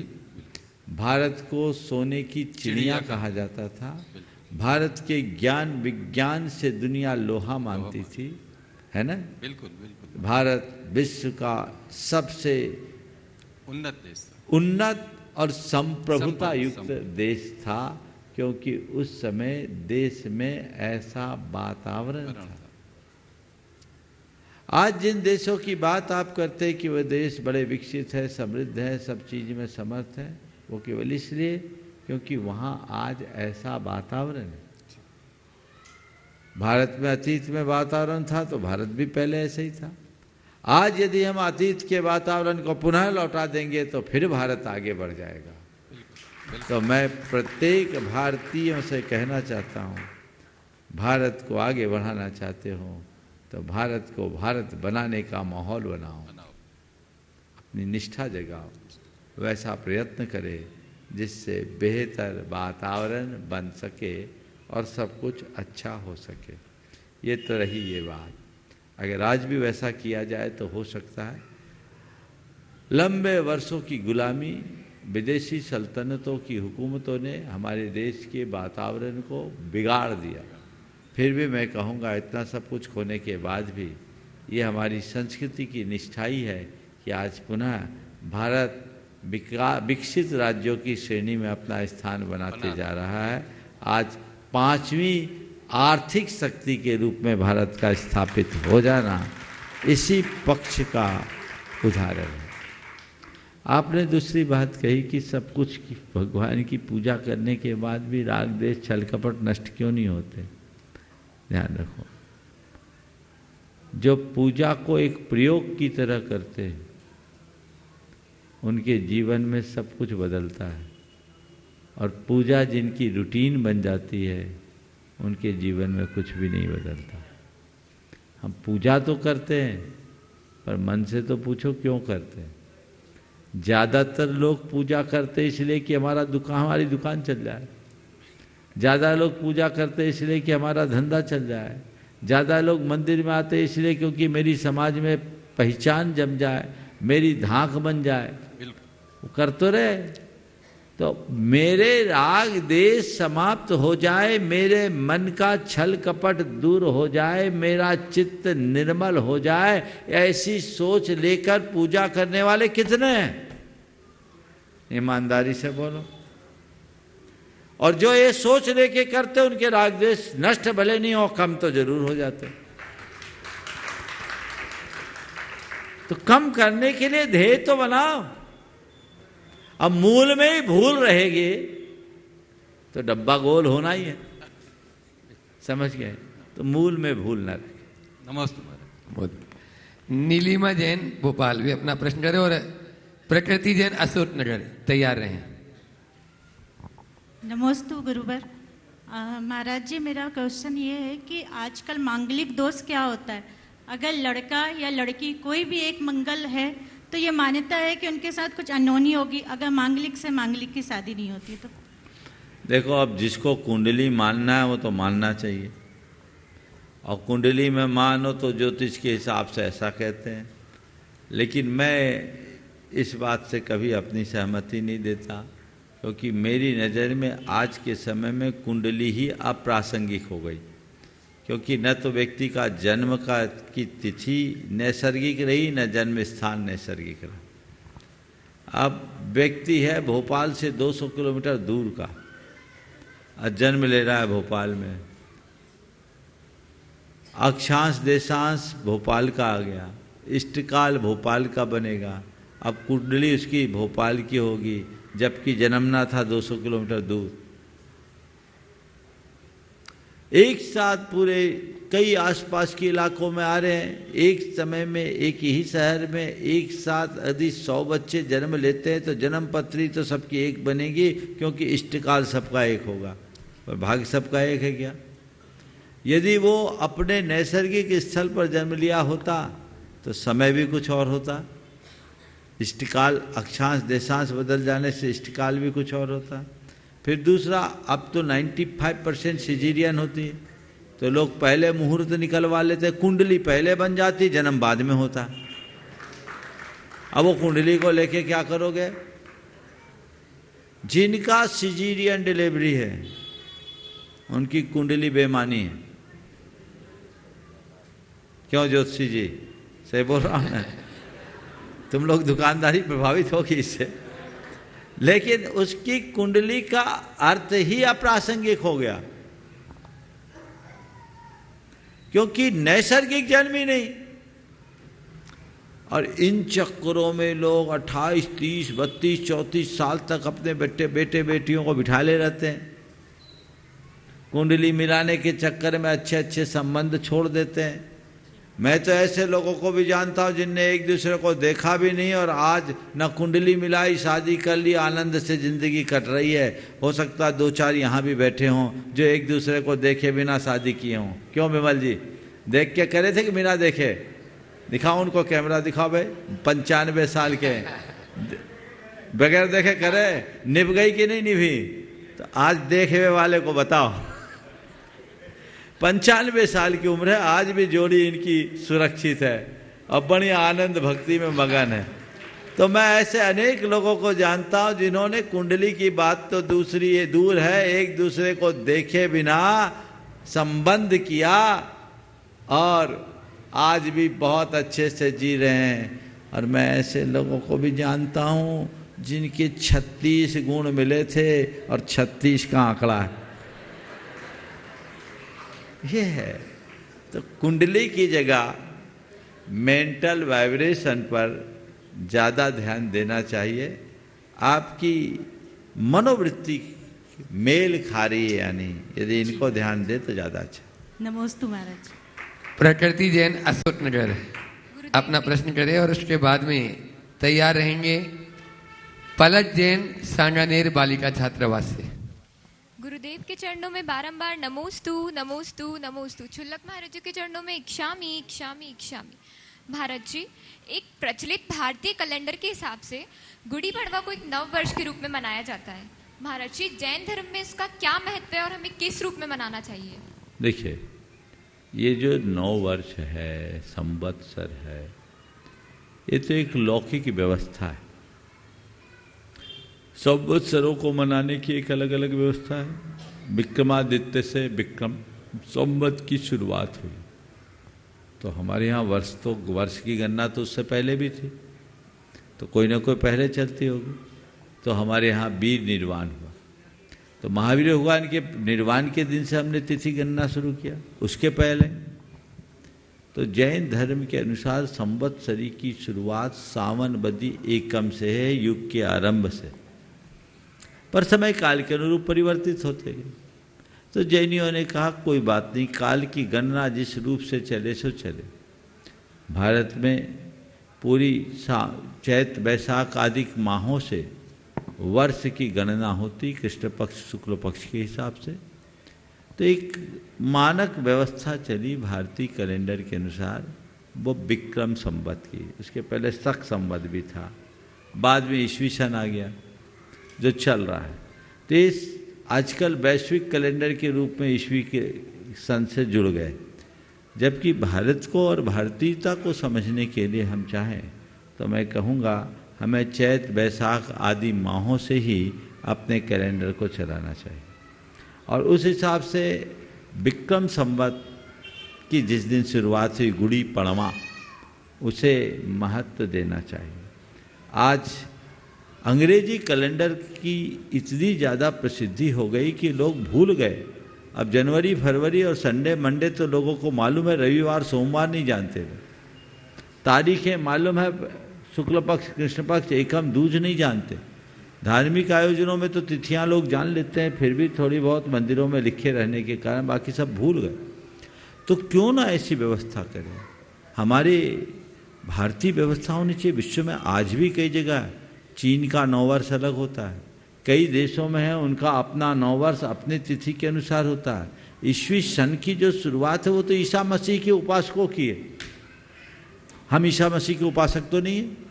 भारत को सोने की चिड़िया कहा जाता था। भारत के ज्ञान विज्ञान से दुनिया लोहा मानती थी, है ना? बिल्कुल बिल्कुल। भारत विश्व का सबसे उन्नत देश, उन्नत और संप्रभुता युक्त देश था, क्योंकि उस समय देश में ऐसा वातावरण था। आज जिन देशों की बात आप करते हैं कि वह देश बड़े विकसित है, समृद्ध है, सब चीज में समर्थ है, वो केवल इसलिए क्योंकि वहां आज ऐसा वातावरण है। भारत में अतीत में वातावरण था तो भारत भी पहले ऐसे ही था। आज यदि हम अतीत के वातावरण को पुनः लौटा देंगे तो फिर भारत आगे बढ़ जाएगा। तो मैं प्रत्येक भारतीयों से कहना चाहता हूँ, भारत को आगे बढ़ाना चाहते हो तो भारत को भारत बनाने का माहौल बनाओ, अपनी निष्ठा जगाओ, वैसा प्रयत्न करें जिससे बेहतर वातावरण बन सके और सब कुछ अच्छा हो सके। ये तो रही ये बात। अगर आज भी वैसा किया जाए तो हो सकता है। लंबे वर्षों की गुलामी, विदेशी सल्तनतों की हुकूमतों ने हमारे देश के वातावरण को बिगाड़ दिया। फिर भी मैं कहूँगा, इतना सब कुछ होने के बाद भी ये हमारी संस्कृति की निष्ठा ही है कि आज पुनः भारत विकसित राज्यों की श्रेणी में अपना स्थान बनाते जा रहा है। आज 5वीं आर्थिक शक्ति के रूप में भारत का स्थापित हो जाना इसी पक्ष का उदाहरण है। आपने दूसरी बात कही कि सब कुछ भगवान की पूजा करने के बाद भी राग द्वेष छल कपट नष्ट क्यों नहीं होते? ध्यान रखो, जो पूजा को एक प्रयोग की तरह करते हैं उनके जीवन में सब कुछ बदलता है, और पूजा जिनकी रूटीन बन जाती है उनके जीवन में कुछ भी नहीं बदलता। हम पूजा तो करते हैं पर मन से तो पूछो क्यों करते हैं? ज़्यादातर लोग पूजा करते इसलिए कि हमारी दुकान चल जाए, ज़्यादा लोग पूजा करते इसलिए कि हमारा धंधा चल जाए, ज़्यादा लोग मंदिर में आते इसलिए क्योंकि मेरी समाज में पहचान जम जाए, मेरी धाक बन जाए। वो कर तो रहे। तो मेरे राग देश समाप्त हो जाए, मेरे मन का छल कपट दूर हो जाए, मेरा चित्त निर्मल हो जाए, ऐसी सोच लेकर पूजा करने वाले कितने हैं? ईमानदारी से बोलो। और जो ये सोच लेके करते उनके राग द्वेष नष्ट भले नहीं हो, कम तो जरूर हो जाते। तो कम करने के लिए ध्येय तो बनाओ। अब मूल में ही भूल रहेगी तो डब्बा गोल होना ही है, समझ गए? तो मूल में भूल ना रहे। नमस्ते। नीलिमा जैन भोपाल भी अपना प्रश्न करें, और प्रकृति जैन असुर नगर तैयार रहें। नमोस्तु गुरुवर। महाराज जी, मेरा क्वेश्चन ये है कि आजकल मांगलिक दोष क्या होता है? अगर लड़का या लड़की कोई भी एक मंगल है तो ये मान्यता है कि उनके साथ कुछ अनहोनी होगी, अगर मांगलिक से मांगलिक की शादी नहीं होती तो? देखो, अब जिसको कुंडली मानना है वो तो मानना चाहिए, और कुंडली में मानो तो ज्योतिष के हिसाब से ऐसा कहते हैं। लेकिन मैं इस बात से कभी अपनी सहमति नहीं देता, क्योंकि मेरी नज़र में आज के समय में कुंडली ही अप्रासंगिक हो गई। क्योंकि न तो व्यक्ति का जन्म की तिथि नैसर्गिक रही, न जन्म स्थान नैसर्गिक रहा। अब व्यक्ति है भोपाल से 200 किलोमीटर दूर का, और जन्म ले रहा है भोपाल में। अक्षांश देशांश भोपाल का आ गया, इष्टकाल भोपाल का बनेगा। अब कुंडली उसकी भोपाल की होगी, जबकि जन्मना था 200 किलोमीटर दूर। एक साथ पूरे कई आसपास के इलाकों में आ रहे हैं, एक समय में एक ही शहर में एक साथ यदि 100 बच्चे जन्म लेते हैं तो जन्म पत्री तो सबकी एक बनेगी, क्योंकि इष्टकाल सबका एक होगा, पर भाग्य सबका एक है क्या? यदि वो अपने नैसर्गिक स्थल पर जन्म लिया होता तो समय भी कुछ और होता, इष्टकाल अक्षांश देशांश बदल जाने से इष्टकाल भी कुछ और होता है। फिर दूसरा, अब तो 95% सिजेरियन होती है, तो लोग पहले मुहूर्त निकलवा लेते, कुंडली पहले बन जाती, जन्म बाद में होता। अब वो कुंडली को लेके क्या करोगे? जिनका सिजेरियन डिलीवरी है उनकी कुंडली बेमानी है। क्यों ज्योतिषी जी, सही बोल रहा हूं मैं? तुम लोग दुकानदारी प्रभावित होगी इससे, लेकिन उसकी कुंडली का अर्थ ही अप्रासंगिक हो गया, क्योंकि नैसर्गिक जन्म ही नहीं। और इन चक्करों में लोग 28, 30, 32, 34 साल तक अपने बेटे बेटियों को बिठा ले रहते हैं। कुंडली मिलाने के चक्कर में अच्छे अच्छे संबंध छोड़ देते हैं। मैं तो ऐसे लोगों को भी जानता हूं जिनने एक दूसरे को देखा भी नहीं और आज न कुंडली मिलाई, शादी कर ली, आनंद से जिंदगी कट रही है। हो सकता है 2-4 यहाँ भी बैठे हों जो एक दूसरे को देखे बिना शादी किए हों। क्यों विमल जी, देख के करे थे कि बिना देखे? दिखाओ उनको, कैमरा दिखाओ भाई। 95 साल के बगैर देखे करे, निभ गई कि नहीं निभी? तो आज देखे वाले को बताओ। 95 साल की उम्र है, आज भी जोड़ी इनकी सुरक्षित है और बड़ी आनंद भक्ति में मगन है। तो मैं ऐसे अनेक लोगों को जानता हूं जिन्होंने कुंडली की बात तो दूर है, एक दूसरे को देखे बिना संबंध किया और आज भी बहुत अच्छे से जी रहे हैं। और मैं ऐसे लोगों को भी जानता हूं जिनके 36 गुण मिले थे और 36 का आंकड़ा है। ये है। तो कुंडली की जगह मेंटल वाइब्रेशन पर ज़्यादा ध्यान देना चाहिए। आपकी मनोवृत्ति मेल खा रही है या नहीं, यदि इनको ध्यान दे तो ज़्यादा अच्छा। नमोस्तु महाराज। प्रकृति जैन अशोक नगर अपना प्रश्न करे और उसके बाद में तैयार रहेंगे पलक जैन सांगानेर बालिका छात्रावास से। गुरुदेव के चरणों में बारंबार नमोस्तु नमोस्तु नमोस्तु। छुल्लक महाराज जी के चरणों में इक्षामी इक्षामी इक्षामी। महाराज जी, एक प्रचलित भारतीय कैलेंडर के हिसाब से गुड़ी पड़वा को एक नव वर्ष के रूप में मनाया जाता है। महाराज जी, जैन धर्म में इसका क्या महत्व है और हमें किस रूप में मनाना चाहिए? देखिए, ये जो नव वर्ष है, संवत्सर है, ये तो एक लौकिक व्यवस्था है। संवत्सरों को मनाने की एक अलग अलग व्यवस्था है। विक्रमादित्य से विक्रम संवत की शुरुआत हुई, तो हमारे यहाँ वर्ष की गणना तो उससे पहले भी थी, तो कोई ना कोई पहले चलती होगी। तो हमारे यहाँ वीर निर्वाण हुआ, तो महावीर भगवान के निर्वाण के दिन से हमने तिथि गणना शुरू किया, उसके पहले। तो जैन धर्म के अनुसार संवत्सरी की शुरुआत सावन बदी एकम से है, युग के आरंभ से, पर समय काल के अनुरूप परिवर्तित होते गए। तो जैनियों ने कहा कोई बात नहीं, काल की गणना जिस रूप से चले सो चले। भारत में पूरी चैत वैशाख आदि माहों से वर्ष की गणना होती, कृष्ण पक्ष शुक्ल पक्ष के हिसाब से। तो एक मानक व्यवस्था चली भारतीय कैलेंडर के अनुसार, वो विक्रम संवत की। उसके पहले शक संवत भी था, बाद में ईस्वी सन आ गया जो चल रहा है। तो इस आजकल वैश्विक कैलेंडर के रूप में ईस्वी के सन से जुड़ गए। जबकि भारत को और भारतीयता को समझने के लिए हम चाहें तो मैं कहूँगा हमें चैत वैशाख आदि माहों से ही अपने कैलेंडर को चलाना चाहिए, और उस हिसाब से विक्रम संवत की जिस दिन शुरुआत हुई गुड़ी पड़वा, उसे महत्व देना चाहिए। आज अंग्रेजी कैलेंडर की इतनी ज़्यादा प्रसिद्धि हो गई कि लोग भूल गए। अब जनवरी फरवरी और संडे मंडे तो लोगों को मालूम है, रविवार सोमवार नहीं जानते। तारीखें मालूम है, शुक्ल पक्ष कृष्ण पक्ष एकम दूज नहीं जानते। धार्मिक आयोजनों में तो तिथियां लोग जान लेते हैं, फिर भी थोड़ी बहुत मंदिरों में लिखे रहने के कारण बाकी सब भूल गए। तो क्यों ना ऐसी व्यवस्था करें? हमारी भारतीय व्यवस्था होनी चाहिए। विश्व में आज भी कई जगह चीन का नववर्ष अलग होता है, कई देशों में है उनका अपना नववर्ष अपने तिथि के अनुसार होता है। ईस्वी सन की जो शुरुआत है वो तो ईसा मसीह के उपासकों की है, हम ईसा मसीह के उपासक तो नहीं है।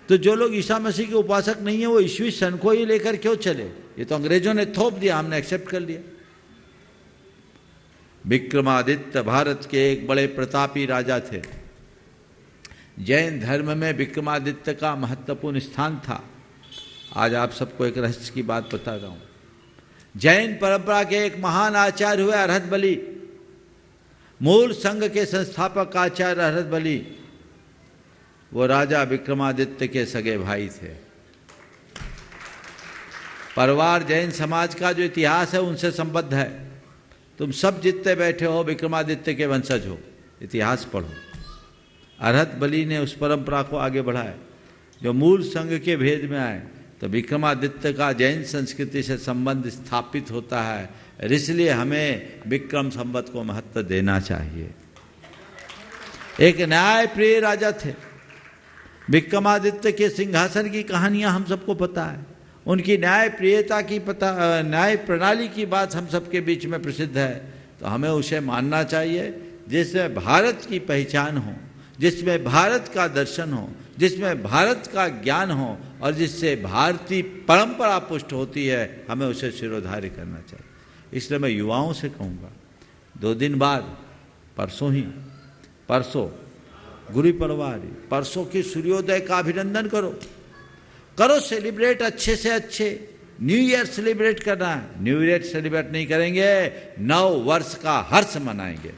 तो जो लोग ईसा मसीह के उपासक नहीं है वो ईसवी सन को ही लेकर क्यों चले? ये तो अंग्रेजों ने थोप दिया, हमने एक्सेप्ट कर लिया। विक्रमादित्य भारत के एक बड़े प्रतापी राजा थे। जैन धर्म में विक्रमादित्य का महत्वपूर्ण स्थान था। आज आप सबको एक रहस्य की बात बता रहा हूं। जैन परंपरा के एक महान आचार्य हुए अरहत बलि। मूल संघ के संस्थापक आचार्य अरहत बलि वो राजा विक्रमादित्य के सगे भाई थे। परिवार जैन समाज का जो इतिहास है उनसे संबद्ध है। तुम सब जितने बैठे हो विक्रमादित्य के वंशज हो, इतिहास पढ़ो। अरहत बलि ने उस परंपरा को आगे बढ़ाया जो मूल संघ के भेद में आए। तो विक्रमादित्य का जैन संस्कृति से संबंध स्थापित होता है, इसलिए हमें विक्रम संवत को महत्व देना चाहिए। एक न्यायप्रिय राजा थे। विक्रमादित्य के सिंहासन की कहानियां हम सबको पता है। उनकी न्यायप्रियता की न्याय प्रणाली की बात हम सबके बीच में प्रसिद्ध है। तो हमें उसे मानना चाहिए जिसमें भारत की पहचान हो, जिसमें भारत का दर्शन हो, जिसमें भारत का ज्ञान हो और जिससे भारतीय परंपरा पुष्ट होती है, हमें उसे शिरोधार्य करना चाहिए। इसलिए मैं युवाओं से कहूँगा 2 दिन बाद परसों गुरु पर्व आ रही, परसों की सूर्योदय का अभिनंदन करो सेलिब्रेट अच्छे से अच्छे। न्यू ईयर सेलिब्रेट करना है। न्यू ईयर सेलिब्रेट नहीं करेंगे, नव वर्ष का हर्ष मनाएंगे।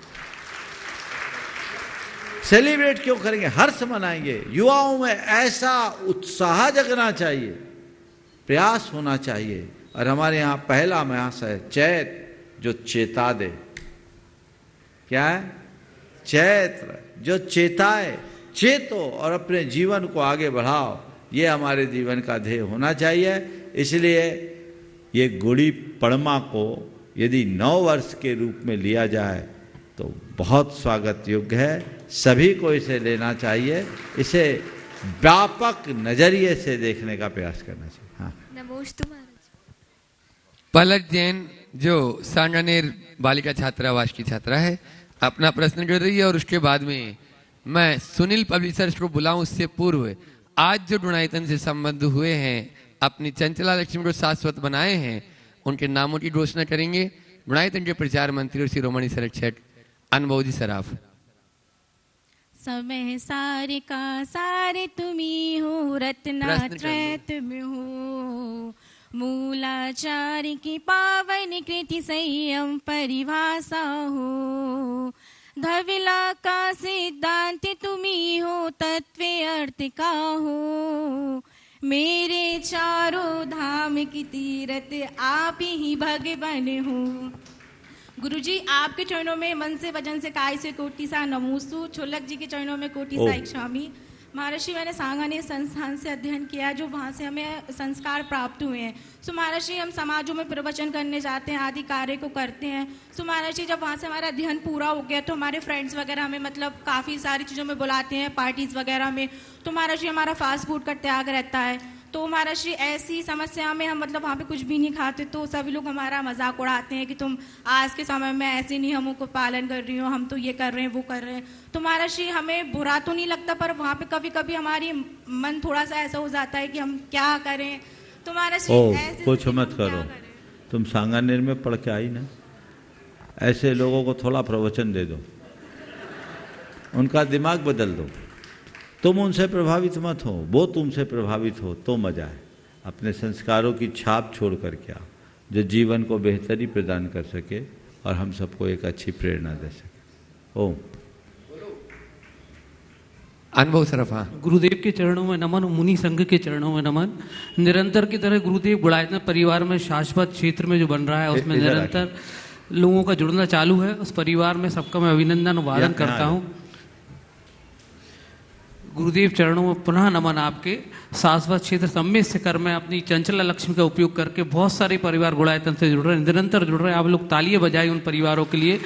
सेलिब्रेट क्यों करेंगे? हर्ष मनाएंगे। युवाओं में ऐसा उत्साह जगना चाहिए, प्रयास होना चाहिए। और हमारे यहाँ पहला मास है चैत, जो चेता दे। क्या है? चैत्र, जो चेताए। चेतो और अपने जीवन को आगे बढ़ाओ, ये हमारे जीवन का ध्येय होना चाहिए। इसलिए ये गुड़ी पड़मा को यदि 9 वर्ष के रूप में लिया जाए तो बहुत स्वागत योग्य है। सभी को इसे लेना चाहिए। इसे व्यापक नजरिए से देखने का प्रयास करना चाहिए। हाँ, नमोस्तु महाराज। पलक जैन जो सांगानेर बालिका छात्रावास की छात्रा है, अपना प्रश्न कर रही है। और उसके बाद में मैं सुनील पब्लिशर्स को बुलाऊं उससे पूर्व आज जो गुणायतन से संबंध हुए हैं, अपनी चंचला लक्ष्मी को शाश्वत बनाए हैं, उनके नामों की घोषणा करेंगे गुणायतन के प्रचार मंत्री और शिरोमणि संरक्षक अनुभव जी सराफ। समय सारे का सारे तुम्ही हो, रत्नात्रय तुम हो। मूलाचार्य की पावन कृति संयम परिभाषा हो। धविला का सिद्धांत तुम्ही हो, तत्व अर्थ का हो। मेरे चारों धाम की तीरथ आप ही भगवान हो। गुरुजी आपके चरणों में मन से वचन से काय से कोटि सा नमोस्तु। छोलक जी के चरणों में कोटि सा इच्छामि। महर्षि मैंने सांगानेर संस्थान से अध्ययन किया, जो वहाँ से हमें संस्कार प्राप्त हुए हैं। सो महर्षि हम समाजों में प्रवचन करने जाते हैं, आदि कार्य को करते हैं। सो महर्षि जब वहाँ से हमारा अध्ययन पूरा हो गया तो हमारे फ्रेंड्स वगैरह हमें मतलब काफ़ी सारी चीज़ों में बुलाते हैं, पार्टीज वगैरह में। तो महर्षि हमारा फास्ट फूड का त्याग रहता है। तो महर्षि ऐसी समस्या में हम मतलब वहाँ पे कुछ भी नहीं खाते, तो सभी लोग हमारा मजाक उड़ाते हैं कि तुम आज के समय में ऐसे नियमों को पालन कर रही हो, हम तो ये कर रहे हैं वो कर रहे हैं। तो महर्षि हमें बुरा तो नहीं लगता, पर वहाँ पे कभी कभी हमारी मन थोड़ा सा ऐसा हो जाता है कि हम क्या करें। तो महर्षि कुछ मत करो, तुम सांगानेर में पढ़ के आई ना, ऐसे लोगों को थोड़ा प्रवचन दे दो, उनका दिमाग बदल दो। तुम उनसे प्रभावित मत हो, वो तुमसे प्रभावित हो तो मजा है। अपने संस्कारों की छाप छोड़ कर क्या, जो जीवन को बेहतरी प्रदान कर सके और हम सबको एक अच्छी प्रेरणा दे सके। ओम। अनुभव सरफा। गुरुदेव के चरणों में नमन, मुनि संघ के चरणों में नमन। निरंतर की तरह गुरुदेव गुणायतन परिवार में शाश्वत क्षेत्र में जो बन रहा है उसमें निरंतर लोगों का जुड़ना चालू है। उस परिवार में सबका मैं अभिनंदन वादन करता हूँ। गुरुदेव चरणों में पुनः नमन। आपके शाश्वत क्षेत्र सम्मिश्र कर में अपनी चंचला लक्ष्मी का उपयोग करके बहुत सारे परिवार गुणायतन से जुड़ रहे हैं, निरंतर जुड़ रहे हैं। आप लोग तालियां बजाएं उन परिवारों के लिए।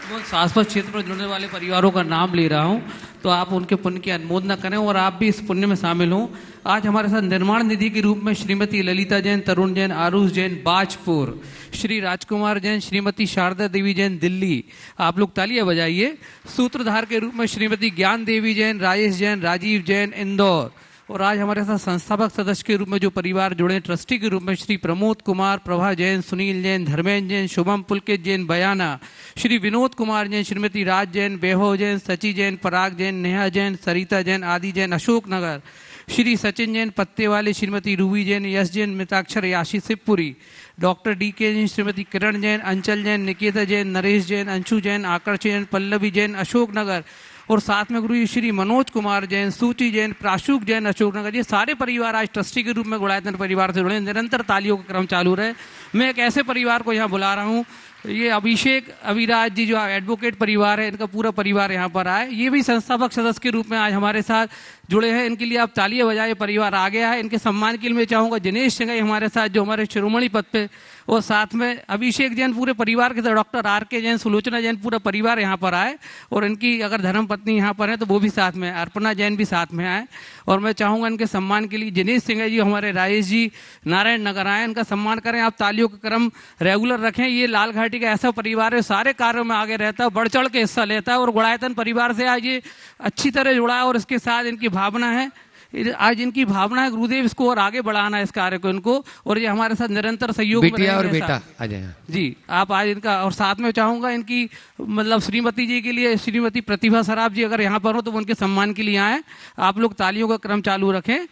मैं शाश्वत क्षेत्र में जुड़ने वाले परिवारों का नाम ले रहा हूं, तो आप उनके पुण्य की अनुमोदना करें और आप भी इस पुण्य में शामिल हों। आज हमारे साथ निर्माण निधि के रूप में श्रीमती ललिता जैन, तरुण जैन, आरुष जैन बाजपुर, श्री राजकुमार जैन, श्रीमती शारदा देवी जैन दिल्ली, आप लोग तालियां बजाइए। सूत्रधार के रूप में श्रीमती ज्ञान देवी जैन, राजेश जैन, राजीव जैन इंदौर, और आज हमारे साथ संस्थापक सदस्य के रूप में जो परिवार जुड़े हैं, ट्रस्टी के रूप में श्री प्रमोद कुमार, प्रभा जैन, सुनील जैन, धर्मेंद्र जैन, शुभम पुलकित जैन बयाना, श्री विनोद कुमार जैन, श्रीमती राज जैन, वैभव जैन, सची जैन, पराग जैन, नेहा जैन, सरिता जैन, आदि जैन, अशोक नगर, श्री सचिन जैन पत्तेवाले, श्रीमती रूबी जैन, यश जैन, मिताक्षर, याशी शिवपुरी, डॉक्टर डी के जैन, श्रीमती किरण जैन, अंचल जैन, निकेता जैन, नरेश जैन, अंशु जैन, आकर्ष जैन, पल्लवी जैन, अशोक नगर, और साथ में गुरु जी श्री मनोज कुमार जैन, सूची जैन, प्राशुक जैन, अशोक नगर। ये सारे परिवार आज ट्रस्टी के रूप में गुड़ायतन परिवार से जुड़े। निरंतर तालियों का क्रम चालू रहे। मैं एक ऐसे परिवार को यहाँ बुला रहा हूँ, ये अभिषेक अविराज जी जो एडवोकेट परिवार है, इनका पूरा परिवार यहाँ पर आए। ये भी संस्थापक सदस्य के रूप में आज हमारे साथ जुड़े हैं। इनके लिए आप तालियां बजाए, परिवार आ गया है। इनके सम्मान के लिए मैं चाहूँगा दिनेश सिंह हमारे साथ जो हमारे शिरोमणि पद पे, और साथ में अभिषेक जैन पूरे परिवार के साथ, डॉक्टर आर के जैन, सुलोचना जैन, पूरा परिवार यहाँ पर आए। और इनकी अगर धर्म पत्नी यहाँ पर है तो वो भी साथ में, अर्पणा जैन भी साथ में आए। और मैं चाहूँगा इनके सम्मान के लिए दिनेश सिंह जी हमारे राजेश जी नारायण नगर आए, इनका सम्मान करें। आप तालियों का क्रम रेगुलर रखें। ये लाल घाटी का ऐसा परिवार है, सारे कार्यों में आगे रहता है, बढ़ चढ़ के हिस्सा लेता है, और गुड़ायतन परिवार से आज ये अच्छी तरह जुड़ा है। और इसके साथ इनकी भावना है, आज इनकी भावना है गुरुदेव इसको और आगे बढ़ाना है इस कार्य को इनको, और ये हमारे साथ निरंतर सहयोग में बिटिया और बेटा आ जाए जी। आप आज इनका, और साथ में चाहूंगा इनकी मतलब श्रीमती जी के लिए, श्रीमती प्रतिभा सराफ जी अगर यहाँ पर हो तो उनके सम्मान के लिए आए। आप लोग तालियों का क्रम चालू रखें।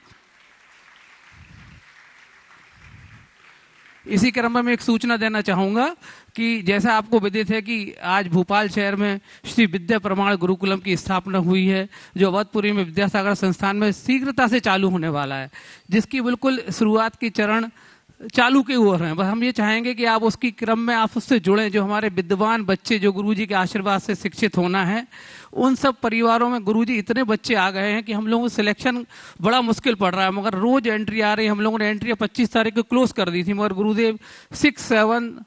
इसी क्रम में मैं एक सूचना देना चाहूँगा कि जैसा आपको विदित है कि आज भोपाल शहर में श्री विद्या प्रमाण गुरुकुलम की स्थापना हुई है, जो अवधपुरी में विद्यासागर संस्थान में शीघ्रता से चालू होने वाला है, जिसकी बिल्कुल शुरुआत की चरण चालू के ओर हैं। बस हम ये चाहेंगे कि आप उसकी क्रम में आप उससे जुड़ें। जो हमारे विद्वान बच्चे जो गुरुजी के आशीर्वाद से शिक्षित होना है, उन सब परिवारों में गुरुजी इतने बच्चे आ गए हैं कि हम लोगों को सिलेक्शन बड़ा मुश्किल पड़ रहा है। मगर रोज एंट्री आ रही है। हम लोगों ने एंट्री 25 तारीख को क्लोज कर दी थी, मगर गुरुदेव 6, 7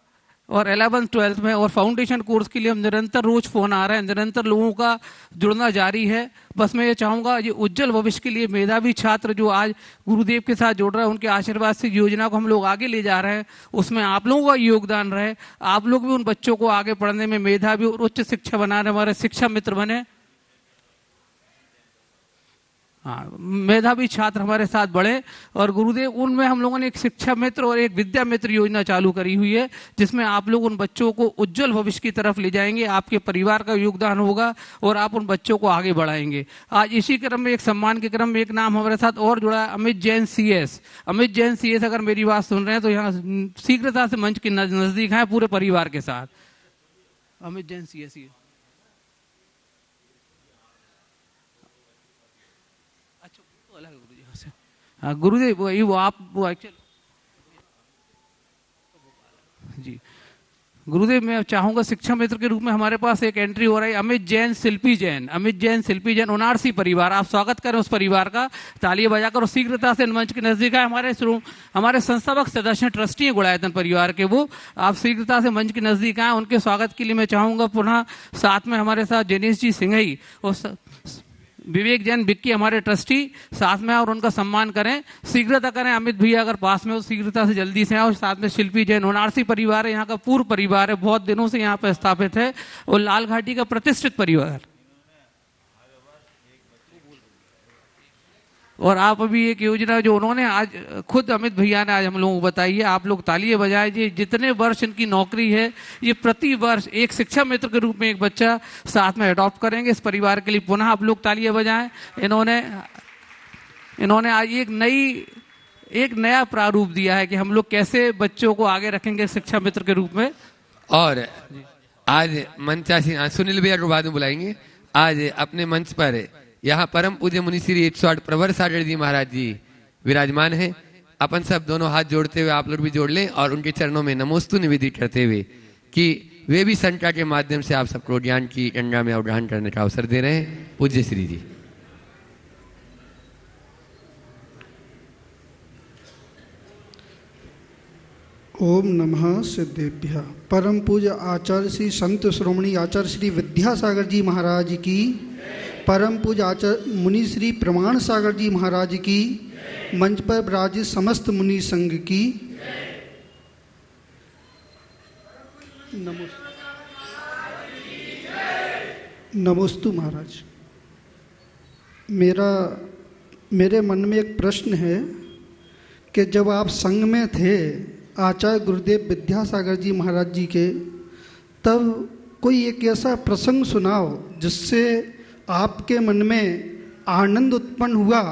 और 11, 12 में और फाउंडेशन कोर्स के लिए हम निरंतर रोज फोन आ रहे हैं, निरंतर लोगों का जुड़ना जारी है। बस मैं ये चाहूँगा ये उज्जवल भविष्य के लिए मेधावी छात्र जो आज गुरुदेव के साथ जुड़ रहा है, उनके आशीर्वाद से योजना को हम लोग आगे ले जा रहे हैं, उसमें आप लोगों का योगदान रहे। आप लोग भी उन बच्चों को आगे पढ़ने में मेधावी और उच्च शिक्षा बनाने हमारे शिक्षा मित्र बने। हाँ, मेधावी छात्र हमारे साथ बढ़े। और गुरुदेव उनमें हम लोगों ने एक शिक्षा मित्र और एक विद्या मित्र योजना चालू करी हुई है, जिसमें आप लोग उन बच्चों को उज्जवल भविष्य की तरफ ले जाएंगे। आपके परिवार का योगदान होगा और आप उन बच्चों को आगे बढ़ाएंगे। आज इसी क्रम में एक सम्मान के क्रम में एक नाम हमारे साथ और जुड़ा है, अमित जैन CS। अमित जैन CS अगर मेरी बात सुन रहे हैं तो यहाँ शीघ्रता से मंच के नजदीक है पूरे परिवार के साथ। अमित जैन CS गुरुदेव वो आप वो एक्चुअली जी गुरुदेव मैं चाहूंगा शिक्षा मित्र के रूप में हमारे पास एक एंट्री हो रही है, अमित जैन शिल्पी जैन। अमित जैन शिल्पी जैन उनारसी परिवार, आप स्वागत करें उस परिवार का तालियां बजाकर। और शीघ्रता से मंच के नजदीक है हमारे संस्थापक सदस्य ट्रस्टी है गुड़ायतन परिवार के, वो आप शीघ्रता से मंच के नजदीक आए। उनके स्वागत के लिए मैं चाहूंगा पुनः साथ में हमारे साथ दिनेश जी सिंघई और विवेक जैन विक्की हमारे ट्रस्टी साथ में, और उनका सम्मान करें। शीघ्रता करें, अमित भैया अगर पास में हो शीघ्रता से जल्दी से आए। और साथ में शिल्पी जैन उनारसी परिवार है, यहाँ का पूर्व परिवार है, बहुत दिनों से यहाँ पर स्थापित है, और लाल घाटी का प्रतिष्ठित परिवार। और आप अभी एक योजना जो उन्होंने आज खुद अमित भैया ने आज हम लोगों को बताई है, आप लोग तालियां बजाए। जी जितने वर्ष इनकी नौकरी है, ये प्रति वर्ष एक शिक्षा मित्र के रूप में एक बच्चा साथ में अडॉप्ट करेंगे इस परिवार के लिए। पुनः आप लोग तालियां बजाएं। इन्होंने आज एक नया प्रारूप दिया है कि हम लोग कैसे बच्चों को आगे रखेंगे शिक्षा मित्र के रूप में। और आज मंचासी सुनील भैया को बाद में बुलाएंगे। आज अपने मंच पर यहाँ परम पूज्य मुनि श्री 108 प्रवर सागर जी महाराज जी विराजमान हैं। अपन सब दोनों हाथ जोड़ते हुए आप लोग भी जोड़ लें और उनके चरणों में नमोस्तु निवेदित करते हुए कि वे भी संता के माध्यम से आप सबको ज्ञान की गंगा में अवधान करने का अवसर दे रहे हैं। पूज्य श्री जी। ओम नमः सिद्धेभ्यः। परम पूज्य आचार्य श्री संत श्रोमणी आचार्य श्री विद्यासागर जी महाराज की, परम पूज्य आचार्य मुनि श्री प्रमाण सागर जी महाराज की, मंच पर विराजित समस्त मुनि संघ की नमोस्तु महाराज। मेरा मेरे मन में एक प्रश्न है कि जब आप संघ में थे आचार्य गुरुदेव विद्यासागर जी महाराज जी के, तब कोई एक ऐसा प्रसंग सुनाओ जिससे आपके मन में आनंद उत्पन्न हुआ,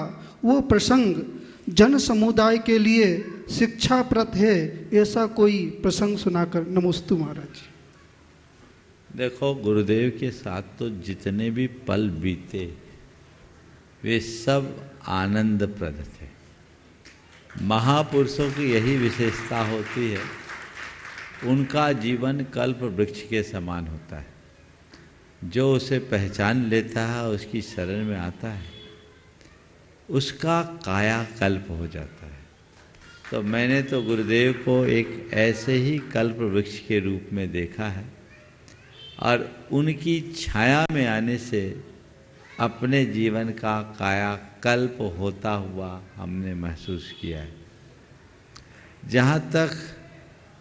वो प्रसंग जन समुदाय के लिए शिक्षाप्रद है, ऐसा कोई प्रसंग सुनाकर। नमोस्तु महाराज जी। देखो, गुरुदेव के साथ तो जितने भी पल बीते वे सब आनंदप्रद थे। महापुरुषों की यही विशेषता होती है, उनका जीवन कल्प वृक्ष के समान होता है। जो उसे पहचान लेता है, उसकी शरण में आता है, उसका कायाकल्प हो जाता है। तो मैंने तो गुरुदेव को एक ऐसे ही कल्प वृक्ष के रूप में देखा है और उनकी छाया में आने से अपने जीवन का कायाकल्प होता हुआ हमने महसूस किया है। जहाँ तक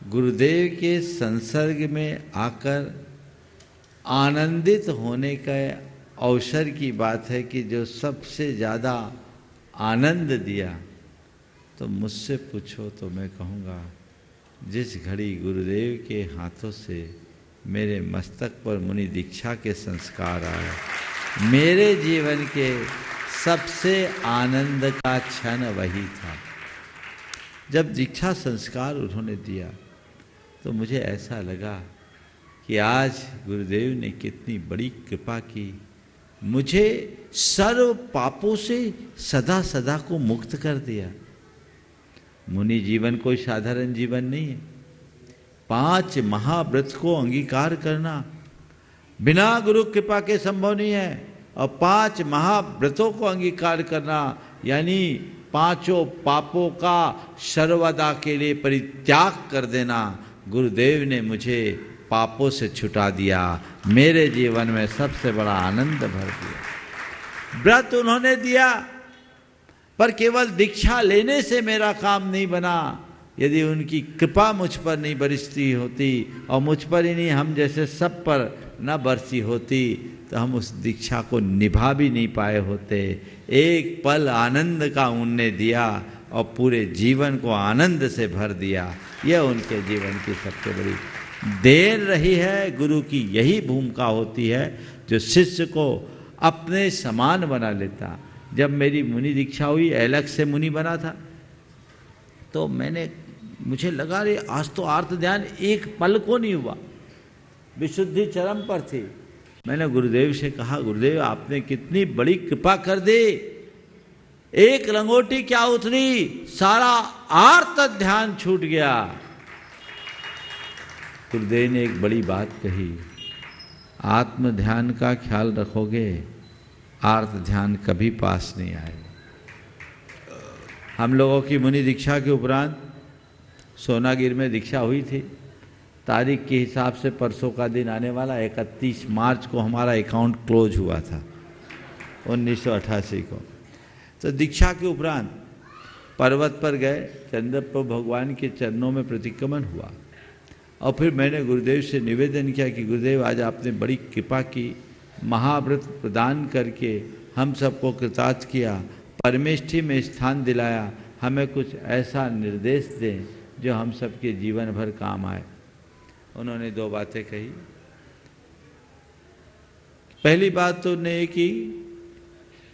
गुरुदेव के संसर्ग में आकर आनंदित होने का अवसर की बात है कि जो सबसे ज़्यादा आनंद दिया, तो मुझसे पूछो तो मैं कहूँगा जिस घड़ी गुरुदेव के हाथों से मेरे मस्तक पर मुनि दीक्षा के संस्कार आए, मेरे जीवन के सबसे आनंद का क्षण वही था। जब दीक्षा संस्कार उन्होंने दिया तो मुझे ऐसा लगा कि आज गुरुदेव ने कितनी बड़ी कृपा की, मुझे सर्व पापों से सदा सदा को मुक्त कर दिया। मुनि जीवन कोई साधारण जीवन नहीं है। 5 महाव्रत को अंगीकार करना बिना गुरु कृपा के संभव नहीं है, और 5 महाव्रतों को अंगीकार करना यानी 5 पापों का सर्वदा के लिए परित्याग कर देना। गुरुदेव ने मुझे पापों से छुटा दिया, मेरे जीवन में सबसे बड़ा आनंद भर दिया। व्रत उन्होंने दिया, पर केवल दीक्षा लेने से मेरा काम नहीं बना। यदि उनकी कृपा मुझ पर नहीं बरसती होती, और मुझ पर ही नहीं हम जैसे सब पर न बरसी होती, तो हम उस दीक्षा को निभा भी नहीं पाए होते। एक पल आनंद का उनने दिया और पूरे जीवन को आनंद से भर दिया। यह उनके जीवन की सबसे बड़ी देन रही है। गुरु की यही भूमिका होती है जो शिष्य को अपने समान बना लेता। जब मेरी मुनि दीक्षा हुई, अलग से मुनि बना था, तो मुझे लगा रे आज तो आर्त ध्यान एक पल को नहीं हुआ, विशुद्धि चरम पर थी। मैंने गुरुदेव से कहा, गुरुदेव आपने कितनी बड़ी कृपा कर दी, एक लंगोटी क्या उतरी, सारा आर्त ध्यान छूट गया। गुरुदेव ने एक बड़ी बात कही, आत्म ध्यान का ख्याल रखोगे, आर्त ध्यान कभी पास नहीं आएगा। हम लोगों की मुनि दीक्षा के उपरांत सोनागिर में दीक्षा हुई थी। तारीख के हिसाब से परसों का दिन आने वाला 31 मार्च को हमारा अकाउंट क्लोज हुआ था 1988 को। तो दीक्षा के उपरांत पर्वत पर गए, चंद्रप्रभु भगवान के चरणों में प्रतिक्रमण हुआ, और फिर मैंने गुरुदेव से निवेदन किया कि गुरुदेव आज आपने बड़ी कृपा की, महाव्रत प्रदान करके हम सबको कृतार्थ किया, परमेष्ठी में स्थान दिलाया, हमें कुछ ऐसा निर्देश दें जो हम सबके जीवन भर काम आए। उन्होंने 2 बातें कही। पहली बात तो उन्होंने ये की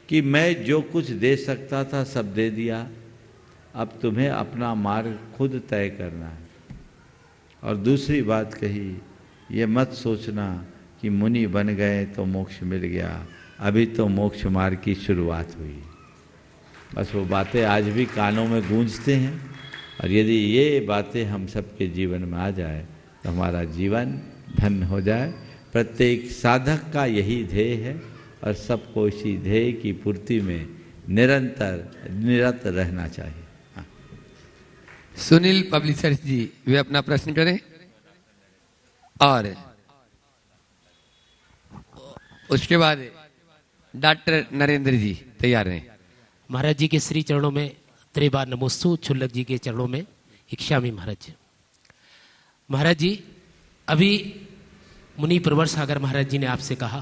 कि मैं जो कुछ दे सकता था सब दे दिया, अब तुम्हें अपना मार्ग खुद तय करना है। और दूसरी बात कही, ये मत सोचना कि मुनि बन गए तो मोक्ष मिल गया, अभी तो मोक्ष मार्ग की शुरुआत हुई। बस वो बातें आज भी कानों में गूंजते हैं, और यदि ये बातें हम सबके जीवन में आ जाए तो हमारा जीवन धन्य हो जाए। प्रत्येक साधक का यही ध्येय है, और सबको इसी ध्येय की पूर्ति में निरत रहना चाहिए। सुनील पब्लिशर्स जी वे अपना प्रश्न करें, और उसके बाद डॉक्टर नरेंद्र जी तैयार हैं। महाराज जी के श्री चरणों में त्रिबार नमोस्तु, छुल्लक जी के चरणों में इक्षामी महाराज। महाराज जी, अभी मुनि प्रवर सागर महाराज जी ने आपसे कहा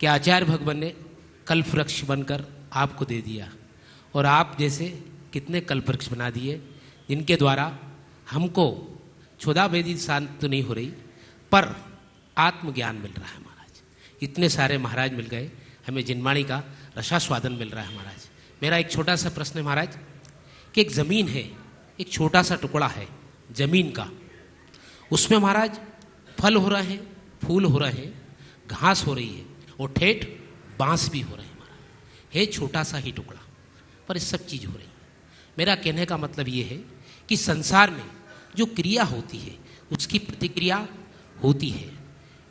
कि आचार्य भगवान ने कल्प वृक्ष बनकर आपको दे दिया और आप जैसे कितने कल्पवृक्ष बना दिए जिनके द्वारा हमको क्षुधा वेदी शांत तो नहीं हो रही पर आत्मज्ञान मिल रहा है महाराज। इतने सारे महाराज मिल गए, हमें जिनवाणी का रसास्वादन मिल रहा है महाराज। मेरा एक छोटा सा प्रश्न है महाराज कि एक ज़मीन है, एक छोटा सा टुकड़ा है ज़मीन का, उसमें महाराज फल हो रहे हैं, फूल हो रहे हैं, घास हो रही है और ठेठ बांस भी हो रहे हैं महाराज। है छोटा सा ही टुकड़ा पर इस सब चीज़ हो रही है। मेरा कहने का मतलब ये है कि संसार में जो क्रिया होती है उसकी प्रतिक्रिया होती है,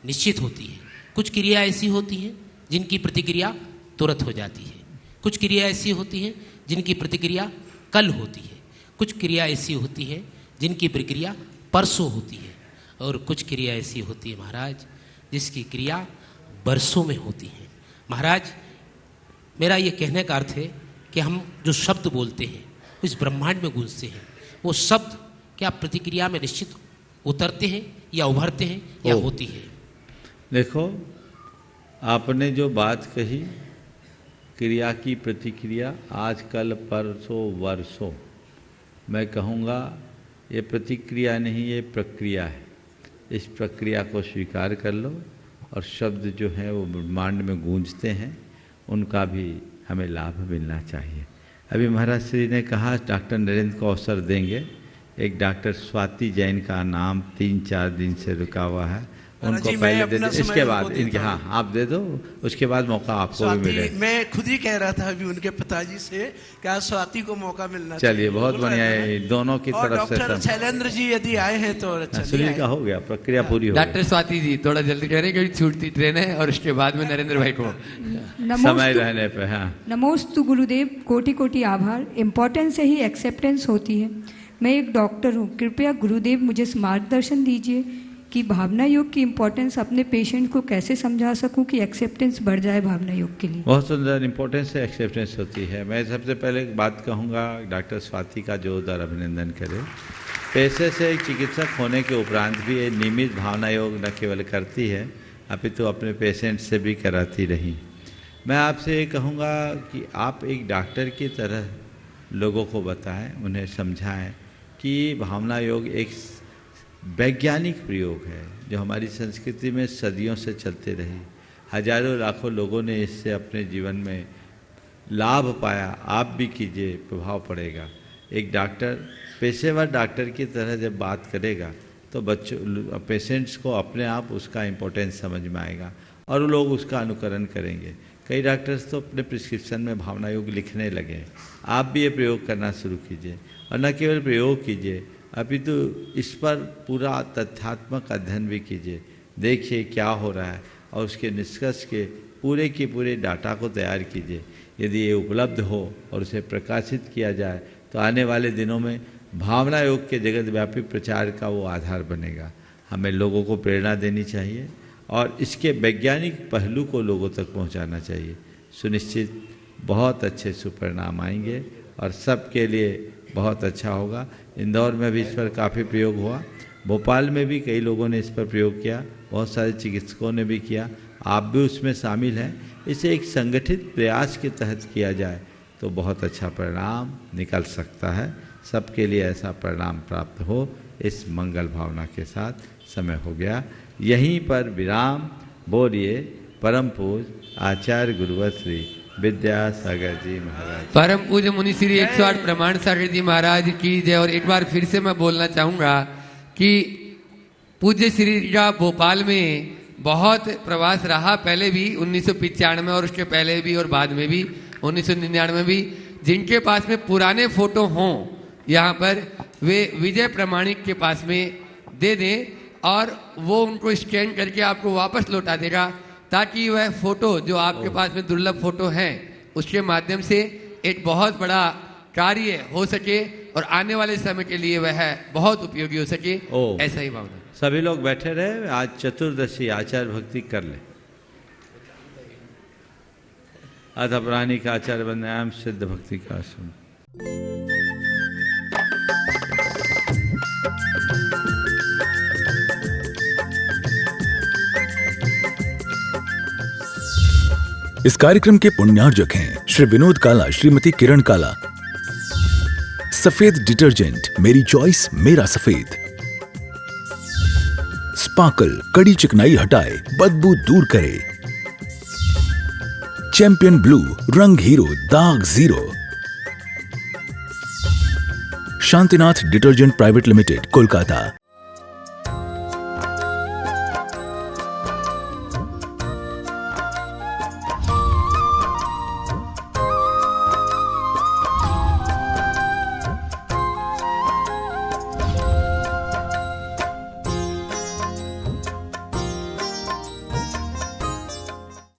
निश्चित होती है। कुछ क्रिया ऐसी होती हैं जिनकी प्रतिक्रिया तुरंत हो जाती है, कुछ क्रिया ऐसी होती हैं जिनकी प्रतिक्रिया कल होती है, कुछ क्रिया ऐसी होती है जिनकी प्रक्रिया परसों होती है और कुछ क्रिया ऐसी होती है महाराज जिसकी क्रिया बरसों में होती है। महाराज मेरा ये कहने का अर्थ है कि हम जो शब्द बोलते हैं इस ब्रह्मांड में गूंजते हैं, वो शब्द क्या प्रतिक्रिया में निश्चित उतरते हैं या उभरते हैं या होती है? देखो, आपने जो बात कही क्रिया की प्रतिक्रिया आज कल परसों वर्षों, मैं कहूँगा ये प्रतिक्रिया नहीं, ये प्रक्रिया है। इस प्रक्रिया को स्वीकार कर लो और शब्द जो हैं वो ब्रह्मांड में गूंजते हैं, उनका भी हमें लाभ मिलना चाहिए। अभी महाराज श्री ने कहा डॉक्टर नरेंद्र को अवसर देंगे। एक डॉक्टर स्वाति जैन का नाम 3-4 दिन से रुका हुआ है, उनको पहले दे दो, इसके बाद इनके, हाँ आप दे दो, उसके बाद मौका आपको भी मिले। मैं खुद ही कह रहा था अभी उनके पिताजी से क्या स्वाति को मौका मिलना चाहिए। चलिए बहुत बढ़िया है, दोनों की तरफ से। डॉक्टर शैलेंद्र जी यदि आए हैं तो अच्छा। सुनील का हो गया, प्रक्रिया पूरी हो गई। डॉक्टर स्वाति जी थोड़ा जल्दी कह रहे हैं क्योंकि छूटती ट्रेन है और उसके बाद में नरेंद्र भाई को समय रहने पे। हाँ, नमोस्तु गुरुदेव, कोटि कोटि आभार। इम्पोर्टेंस से ही एक्सेप्टेंस होती है। मैं एक डॉक्टर हूँ, कृपया गुरुदेव मुझे मार्गदर्शन दीजिए कि भावना योग की इम्पोर्टेंस अपने पेशेंट को कैसे समझा सकूं कि एक्सेप्टेंस बढ़ जाए भावना योग के लिए। बहुत सुंदर इम्पोर्टेंस है, एक्सेप्टेंस होती है। मैं सबसे पहले एक बात कहूँगा, डॉक्टर स्वाति का जोरदार अभिनंदन करें। पेशे से एक चिकित्सक होने के उपरांत भी ये नियमित भावना योग न केवल करती है अपितु अपने पेशेंट से भी कराती रही। मैं आपसे ये कहूँगा कि आप एक डॉक्टर की तरह लोगों को बताएं, उन्हें समझाएं कि भावना योग एक वैज्ञानिक प्रयोग है जो हमारी संस्कृति में सदियों से चलते रही। हजारों लाखों लोगों ने इससे अपने जीवन में लाभ पाया। आप भी कीजिए, प्रभाव पड़ेगा। एक डॉक्टर पेशेवर डॉक्टर की तरह जब बात करेगा तो बच्चों पेशेंट्स को अपने आप उसका इम्पोर्टेंस समझ में आएगा और लोग उसका अनुकरण करेंगे। कई डॉक्टर्स तो अपने प्रिस्क्रिप्शन में भावना योग लिखने लगे। आप भी ये प्रयोग करना शुरू कीजिए और न केवल प्रयोग कीजिए अपितु इस पर पूरा तथ्यात्मक अध्ययन भी कीजिए। देखिए क्या हो रहा है और उसके निष्कर्ष के पूरे डाटा को तैयार कीजिए। यदि ये उपलब्ध हो और उसे प्रकाशित किया जाए तो आने वाले दिनों में भावना योग के जगत व्यापी प्रचार का वो आधार बनेगा। हमें लोगों को प्रेरणा देनी चाहिए और इसके वैज्ञानिक पहलू को लोगों तक पहुंचाना चाहिए। सुनिश्चित बहुत अच्छे सुपरिणाम आएंगे और सबके लिए बहुत अच्छा होगा। इंदौर में भी इस पर काफ़ी प्रयोग हुआ, भोपाल में भी कई लोगों ने इस पर प्रयोग किया, बहुत सारे चिकित्सकों ने भी किया, आप भी उसमें शामिल हैं। इसे एक संगठित प्रयास के तहत किया जाए तो बहुत अच्छा परिणाम निकल सकता है। सबके लिए ऐसा परिणाम प्राप्त हो, इस मंगल भावना के साथ समय हो गया। यहीं पर विराम। बोलिए परम पूज्य आचार्य गुरुवर श्री विद्यासागर जी महाराज, परम पूज्य मुनि श्री 108 प्रमाण सागर जी महाराज की जय। और एक बार फिर से मैं बोलना चाहूँगा कि पूज्य श्री का भोपाल में बहुत प्रवास रहा, पहले भी 1995 में और उसके पहले भी और बाद में भी 1999 में भी। जिनके पास में पुराने फोटो हों यहाँ पर वे विजय प्रमाणिक के पास में दे दें और वो उनको स्कैन करके आपको वापस लौटा देगा, ताकि वह फोटो जो आपके पास में दुर्लभ फोटो हैं उसके माध्यम से एक बहुत बड़ा कार्य हो सके और आने वाले समय के लिए वह बहुत उपयोगी हो सके। ऐसा ही भावना। सभी लोग बैठे रहे, आज चतुर्दशी आचार भक्ति कर ले। अथ प्राणी का आचार्य वंदनायाम सिद्ध भक्ति का सुन। इस कार्यक्रम के पुण्यार्जक हैं श्री विनोद काला, श्रीमती किरण काला। सफेद डिटर्जेंट, मेरी चॉइस मेरा सफेद। स्पार्कल, कड़ी चिकनाई हटाए, बदबू दूर करे। चैंपियन ब्लू, रंग हीरो, दाग zero. Shantinath detergent private limited, Kolkata.